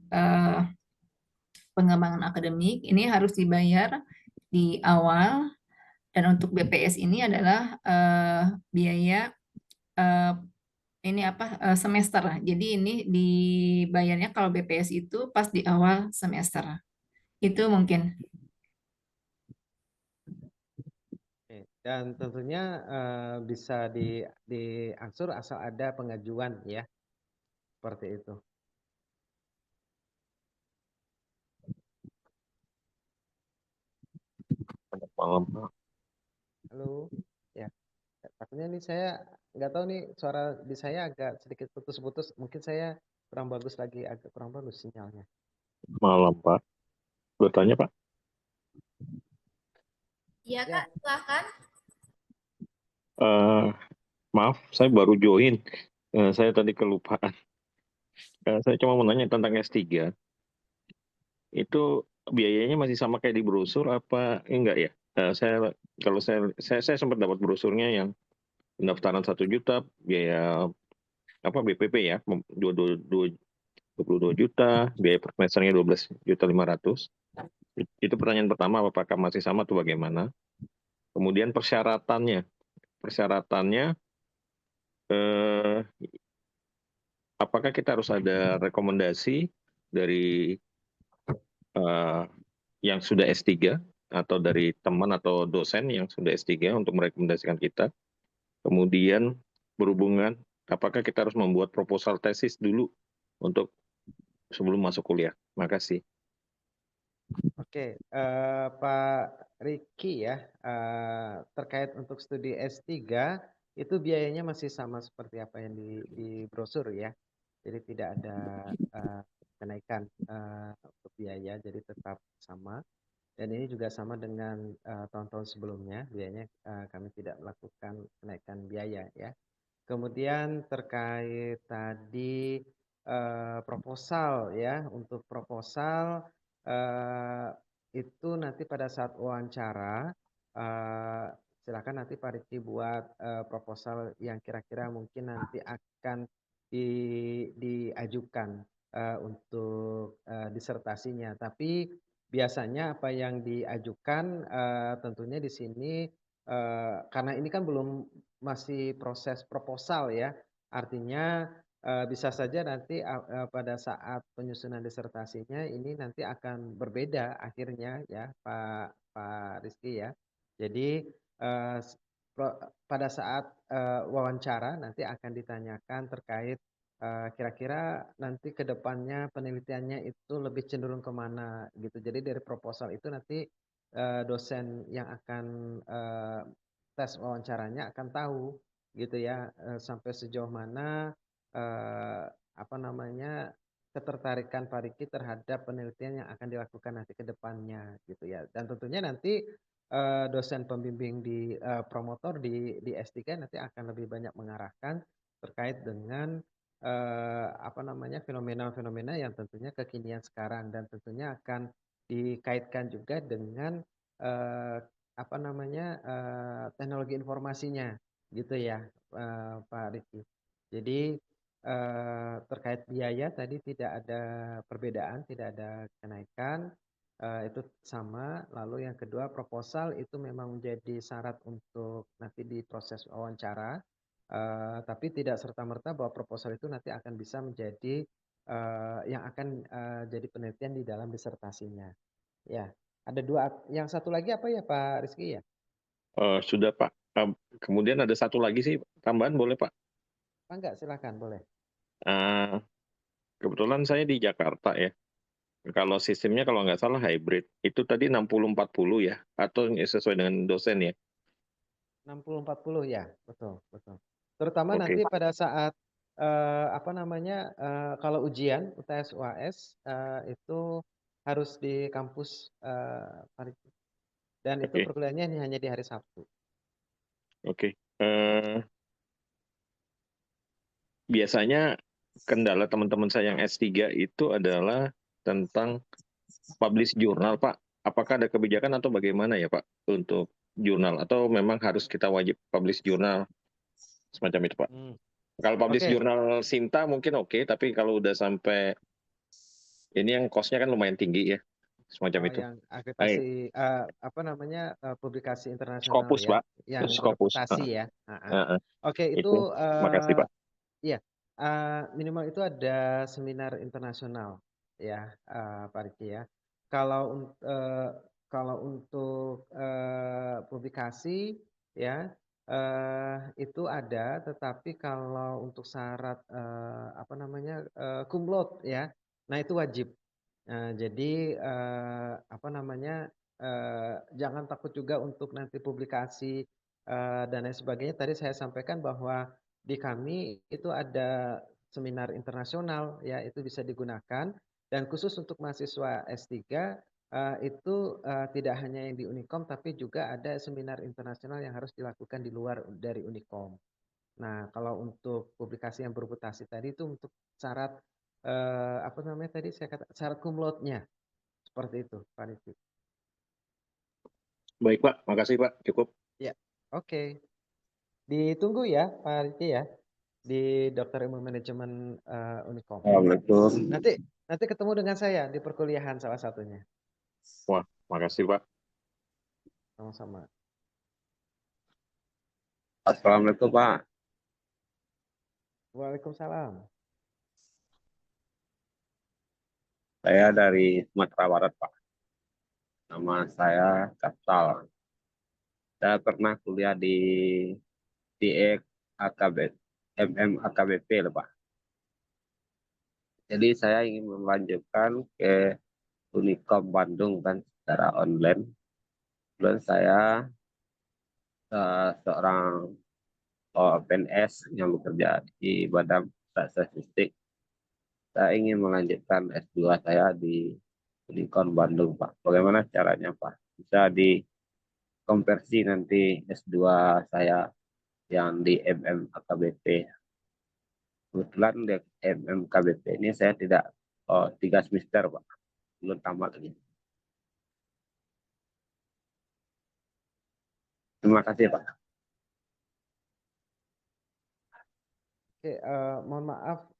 Speaker 6: pengembangan akademik ini harus dibayar di awal, dan untuk BPS ini adalah biaya ini apa semester. Jadi ini dibayarnya kalau BPS itu pas di awal semester. Itu mungkin.
Speaker 1: Oke, dan tentunya bisa diangsur asal ada pengajuan ya, seperti itu.
Speaker 10: Selamat malam, Pak.
Speaker 1: Halo, ya. Takutnya nih saya nggak tahu nih suara di saya agak sedikit putus-putus. Mungkin saya kurang bagus lagi, agak kurang bagus sinyalnya.
Speaker 10: Malam, Pak. Bertanya, Pak.
Speaker 2: Iya
Speaker 1: Ya.
Speaker 2: Kak, silahkan.
Speaker 10: Maaf, saya baru join. Saya tadi kelupaan. Saya cuma mau nanya tentang S3. Itu biayanya masih sama kayak di brosur apa enggak ya? Kalau saya sempat dapat brosurnya yang pendaftaran 1 juta, biaya apa BPP ya, 22 juta, biaya per semesternya 12.500.000. Itu pertanyaan pertama, apakah masih sama atau bagaimana? Kemudian persyaratannya apakah kita harus ada rekomendasi dari yang sudah S3 atau dari teman atau dosen yang sudah S3 untuk merekomendasikan kita? Kemudian berhubungan, apakah kita harus membuat proposal tesis dulu untuk sebelum masuk kuliah? Makasih.
Speaker 1: Oke, Pak Riki ya, terkait untuk studi S3 itu biayanya masih sama seperti apa yang di brosur ya. Jadi tidak ada kenaikan untuk biaya, jadi tetap sama. Dan ini juga sama dengan tahun-tahun sebelumnya, biayanya kami tidak melakukan kenaikan biaya ya. Kemudian terkait tadi proposal ya, untuk proposal itu nanti pada saat wawancara silakan nanti Pak Riki buat proposal yang kira-kira mungkin nanti akan diajukan untuk disertasinya. Tapi biasanya apa yang diajukan tentunya di sini karena ini kan belum masih proses proposal ya. Artinya bisa saja nanti pada saat penyusunan disertasinya ini nanti akan berbeda akhirnya ya Pak Pak Rizky ya. Jadi pada saat wawancara nanti akan ditanyakan terkait kira-kira nanti ke depannya penelitiannya itu lebih cenderung kemana gitu. Jadi dari proposal itu nanti dosen yang akan tes wawancaranya akan tahu gitu ya sampai sejauh mana apa namanya ketertarikan Pak Riki terhadap penelitian yang akan dilakukan nanti ke depannya gitu ya. Dan tentunya nanti dosen pembimbing di promotor di S3 nanti akan lebih banyak mengarahkan terkait dengan apa namanya fenomena-fenomena yang tentunya kekinian sekarang dan tentunya akan dikaitkan juga dengan apa namanya teknologi informasinya gitu ya Pak Riki. Jadi terkait biaya tadi tidak ada perbedaan, tidak ada kenaikan, itu sama. Lalu yang kedua proposal itu memang menjadi syarat untuk nanti di proses wawancara, tapi tidak serta-merta bahwa proposal itu nanti akan bisa menjadi yang akan jadi penelitian di dalam disertasinya. Ya, ada dua. Yang satu lagi apa ya Pak Rizky ya?
Speaker 10: Sudah Pak. Kemudian ada satu lagi sih tambahan boleh Pak?
Speaker 1: Enggak, silakan boleh.
Speaker 10: Kebetulan saya di Jakarta ya. Kalau sistemnya kalau nggak salah hybrid, itu tadi 60-40 ya, atau sesuai dengan dosen ya?
Speaker 1: 60-40 ya, betul, betul. Terutama
Speaker 10: Oke.
Speaker 1: nanti pada saat apa namanya kalau ujian UTS UAS itu harus di kampus Parigi. Dan itu
Speaker 10: Oke.
Speaker 1: perkuliahannya hanya di hari Sabtu.
Speaker 10: Oke. Biasanya kendala teman-teman saya yang S3 itu adalah tentang publish jurnal, Pak. Apakah ada kebijakan atau bagaimana ya, Pak, untuk jurnal? Atau memang harus kita wajib publish jurnal semacam itu, Pak? Kalau publish
Speaker 1: Oke.
Speaker 10: jurnal Sinta mungkin oke, tapi kalau udah sampai ini yang cost-nya kan lumayan tinggi ya, semacam itu.
Speaker 1: Yang akreditasi apa namanya publikasi internasional
Speaker 10: Scopus,
Speaker 1: ya,
Speaker 10: Pak.
Speaker 1: yang
Speaker 10: Scopus.
Speaker 1: bereputasi ya. Oke,
Speaker 10: Itu.
Speaker 1: itu
Speaker 10: Makasih, Pak.
Speaker 1: iya, minimal itu ada seminar internasional ya, Pak Riki ya. Kalau untuk publikasi ya itu ada, tetapi kalau untuk syarat apa namanya cum laude ya, nah itu wajib. Jadi apa namanya jangan takut juga untuk nanti publikasi dan lain sebagainya. Tadi saya sampaikan bahwa di kami itu ada seminar internasional ya, itu bisa digunakan dan khusus untuk mahasiswa S3 itu tidak hanya yang di Unikom tapi juga ada seminar internasional yang harus dilakukan di luar dari Unikom. Nah, kalau untuk publikasi yang bereputasi tadi itu untuk syarat apa namanya tadi saya kata syarat cum laude-nya seperti itu, Pak Rizky.
Speaker 10: Baik Pak, makasih Pak, cukup.
Speaker 1: Ya, oke. Ditunggu ya Pak Rizky ya di Dokter Ilmu Manajemen Unikom.
Speaker 10: Assalamualaikum.
Speaker 1: Nanti ketemu dengan saya di perkuliahan salah satunya.
Speaker 10: Wah, makasih Pak.
Speaker 1: Sama-sama.
Speaker 11: Assalamualaikum Pak.
Speaker 1: Waalaikumsalam.
Speaker 11: Saya dari Sumatera Barat Pak. Nama saya Kapsal. Saya pernah kuliah di AKBP loh Pak. Jadi saya ingin melanjutkan ke Unikom Bandung kan secara online. Dan saya seorang PNS yang bekerja di Badan Pusat Statistik. Saya ingin melanjutkan S2 saya di Unikom Bandung Pak. Bagaimana caranya Pak? Bisa dikonversi nanti S2 saya yang di AKBP. Kebetulan di AKBP ini saya tidak 3 semester Pak. Belum tamat lagi. Terima kasih Pak.
Speaker 1: Oke, mohon maaf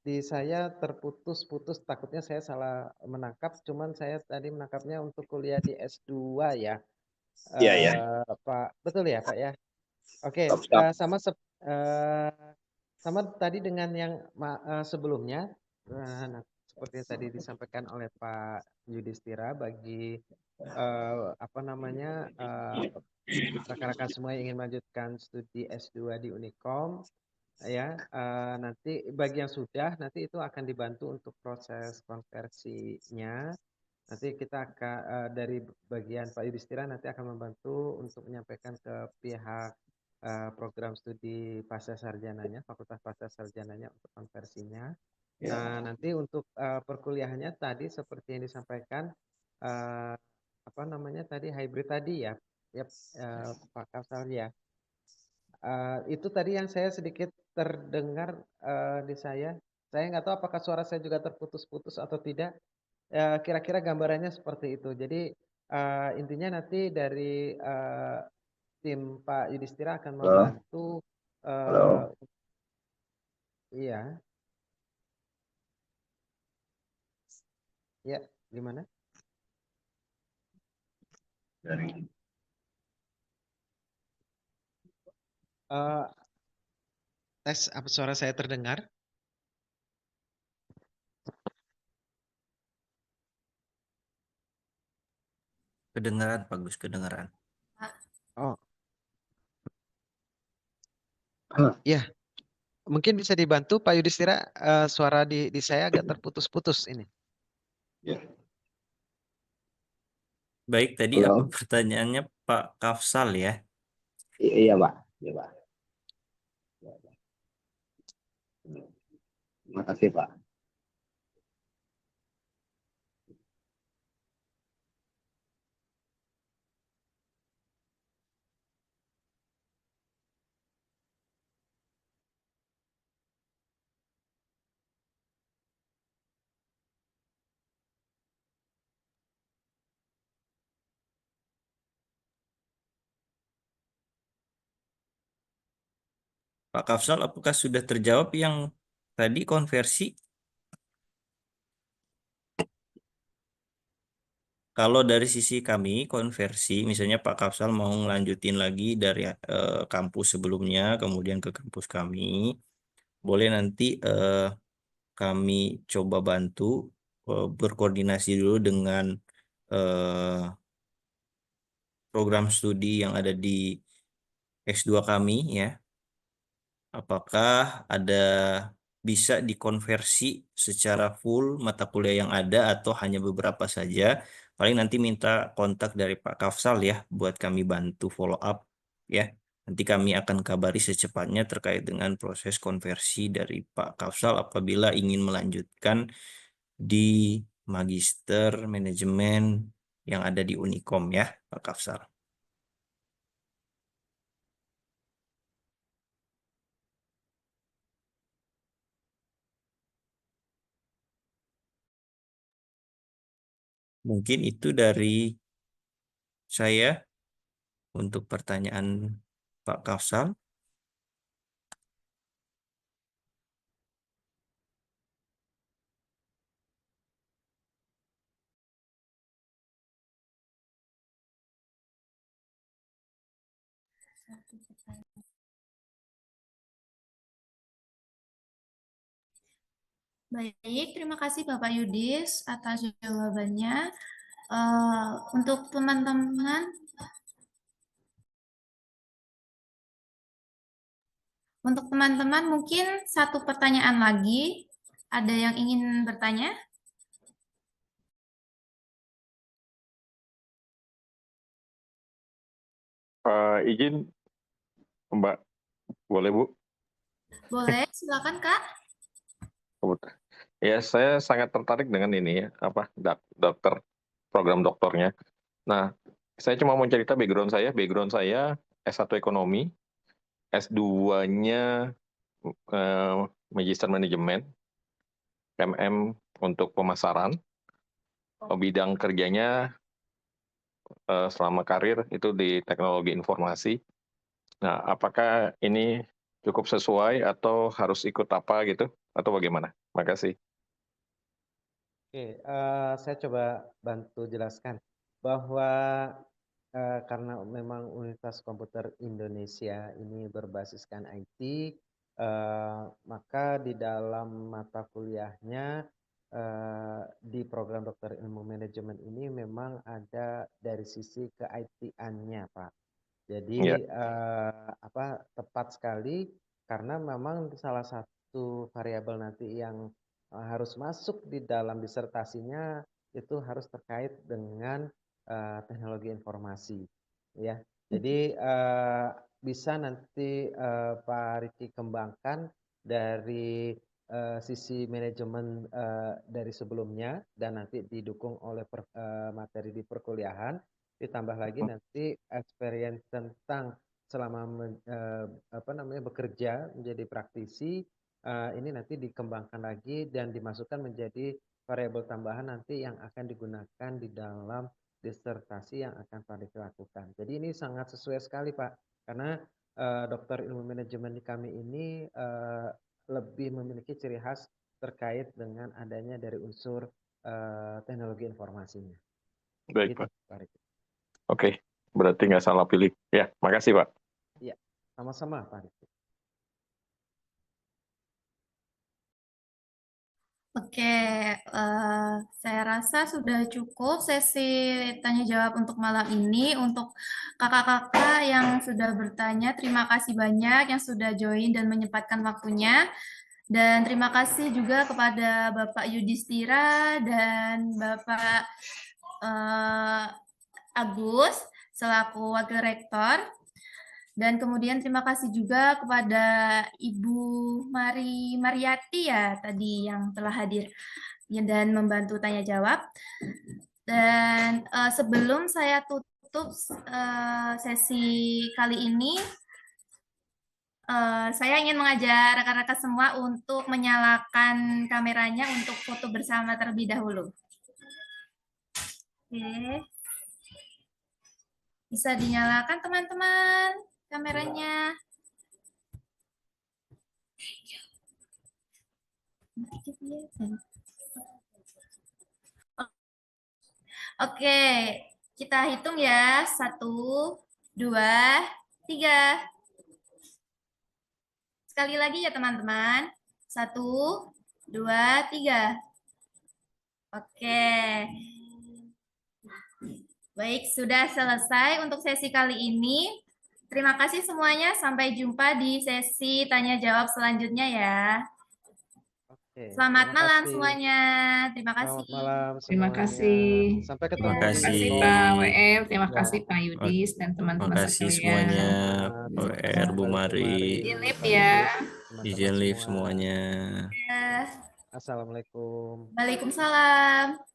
Speaker 1: di saya terputus-putus, takutnya saya salah menangkap, cuman saya tadi menangkapnya untuk kuliah di S2 ya.
Speaker 11: Iya.
Speaker 1: Pak, betul ya Pak ya? Oke, sama tadi dengan yang sebelumnya. seperti yang tadi disampaikan oleh Pak Yudhistira bagi rekan-rekan semua yang ingin melanjutkan studi S2 di Unikom, ya nanti bagi yang sudah nanti itu akan dibantu untuk proses konversinya. Nanti kita akan dari bagian Pak Yudhistira nanti akan membantu untuk menyampaikan ke pihak program studi pasca sarjananya, fakultas pasca sarjananya untuk konversinya. Nah, nanti untuk perkuliahannya tadi seperti yang disampaikan tadi hybrid tadi ya, Pak Kafsal ya. Itu tadi yang saya sedikit terdengar di saya. Saya nggak tahu apakah suara saya juga terputus-putus atau tidak. Kira-kira gambarannya seperti itu. Jadi intinya nanti dari tim Pak Yudhistira akan membantu. Iya. Ya, gimana? Tes apa suara saya terdengar?
Speaker 3: Kedengaran, bagus kedengaran.
Speaker 1: Oh. Ya, mungkin bisa dibantu Pak Yudhistira, suara di saya agak terputus-putus ini.
Speaker 3: Baik, tadi apa pertanyaannya Pak Kafsal ya?
Speaker 11: Iya, Pak. Iya, Pak. Terima kasih, Pak.
Speaker 3: Pak Kafsal, apakah sudah terjawab yang tadi konversi? Kalau dari sisi kami konversi, misalnya Pak Kafsal mau ngelanjutin lagi dari kampus sebelumnya, kemudian ke kampus kami, boleh nanti kami coba bantu berkoordinasi dulu dengan program studi yang ada di S2 kami ya. Apakah ada bisa dikonversi secara full mata kuliah yang ada atau hanya beberapa saja? Paling nanti minta kontak dari Pak Kafsal ya buat kami bantu follow up ya. Nanti kami akan kabari secepatnya terkait dengan proses konversi dari Pak Kafsal apabila ingin melanjutkan di Magister Manajemen yang ada di Unikom ya, Pak Kafsal. Mungkin itu dari saya untuk pertanyaan Pak Kafsal.
Speaker 2: Baik, terima kasih Bapak Yudis atas jawabannya. Untuk teman-teman mungkin satu pertanyaan lagi. Ada yang ingin bertanya?
Speaker 10: Izin, Mbak. Boleh, Bu?
Speaker 2: Boleh, silakan Kak.
Speaker 10: Ya, saya sangat tertarik dengan ini ya, dokter, program doktornya. Nah, saya cuma mau cerita background saya. Background saya S1 Ekonomi, S2-nya Magister Manajemen, MM untuk pemasaran. Bidang kerjanya selama karir itu di teknologi informasi. Nah, apakah ini cukup sesuai atau harus ikut apa gitu? Atau bagaimana? Makasih.
Speaker 1: Oke, saya coba bantu jelaskan bahwa karena memang Universitas Komputer Indonesia ini berbasiskan IT, maka di dalam mata kuliahnya di program dokter ilmu manajemen ini memang ada dari sisi ke-IT-annya, Pak. Jadi tepat sekali karena memang salah satu variabel nanti yang harus masuk di dalam disertasinya itu harus terkait dengan teknologi informasi, ya. Jadi bisa nanti Pak Riki kembangkan dari sisi manajemen dari sebelumnya dan nanti didukung oleh materi di perkuliahan, ditambah lagi nanti experience tentang selama bekerja menjadi praktisi, ini nanti dikembangkan lagi dan dimasukkan menjadi variabel tambahan nanti yang akan digunakan di dalam disertasi yang akan Pak Riki lakukan. Jadi ini sangat sesuai sekali Pak, karena dokter ilmu manajemen kami ini lebih memiliki ciri khas terkait dengan adanya dari unsur teknologi informasinya.
Speaker 10: Baik,
Speaker 1: Gitu,
Speaker 10: Pak.
Speaker 1: Riki.
Speaker 10: Oke, berarti nggak salah pilih. Ya, makasih Pak.
Speaker 1: Iya, sama-sama Pak Riki.
Speaker 2: Oke, saya rasa sudah cukup sesi tanya jawab untuk malam ini. Untuk kakak-kakak yang sudah bertanya, terima kasih banyak yang sudah join dan menyempatkan waktunya. Dan terima kasih juga kepada Bapak Yudhistira dan Bapak Agus selaku Wakil Rektor. Dan kemudian terima kasih juga kepada Ibu Mariati ya tadi yang telah hadir dan membantu tanya jawab. Dan sebelum saya tutup sesi kali ini, saya ingin mengajak rekan-rekan semua untuk menyalakan kameranya untuk foto bersama terlebih dahulu. Oke. Bisa dinyalakan teman-teman kameranya. Oke, kita hitung ya. 1, 2, 3. Sekali lagi ya teman-teman. 1, 2, 3. Oke. Baik, sudah selesai untuk sesi kali ini. Terima kasih semuanya. Sampai jumpa di sesi tanya jawab selanjutnya ya.
Speaker 1: Oke,
Speaker 2: Selamat
Speaker 1: terima
Speaker 2: malam
Speaker 1: kasih.
Speaker 2: semuanya. Terima kasih.
Speaker 1: Selamat malam
Speaker 6: Terima
Speaker 1: semuanya.
Speaker 6: kasih.
Speaker 1: Sampai ketemu
Speaker 3: Terima
Speaker 6: Terima
Speaker 1: di
Speaker 6: kasih
Speaker 3: kasih.
Speaker 6: Pak WR, terima
Speaker 1: Ya.
Speaker 6: kasih Pak Yudis dan
Speaker 3: Terima
Speaker 6: teman-teman
Speaker 3: kasih
Speaker 6: sekalian.
Speaker 3: semuanya,
Speaker 1: Terima
Speaker 3: Pak
Speaker 1: kasih
Speaker 3: R, Bu
Speaker 1: kembali Bu
Speaker 3: Mari.
Speaker 1: Mari,
Speaker 6: Izin live
Speaker 1: Pak
Speaker 6: ya.
Speaker 1: Yudis, teman-teman
Speaker 3: Izin live
Speaker 1: semua.
Speaker 3: semuanya.
Speaker 2: Ya.
Speaker 1: Assalamualaikum.
Speaker 2: Waalaikumsalam.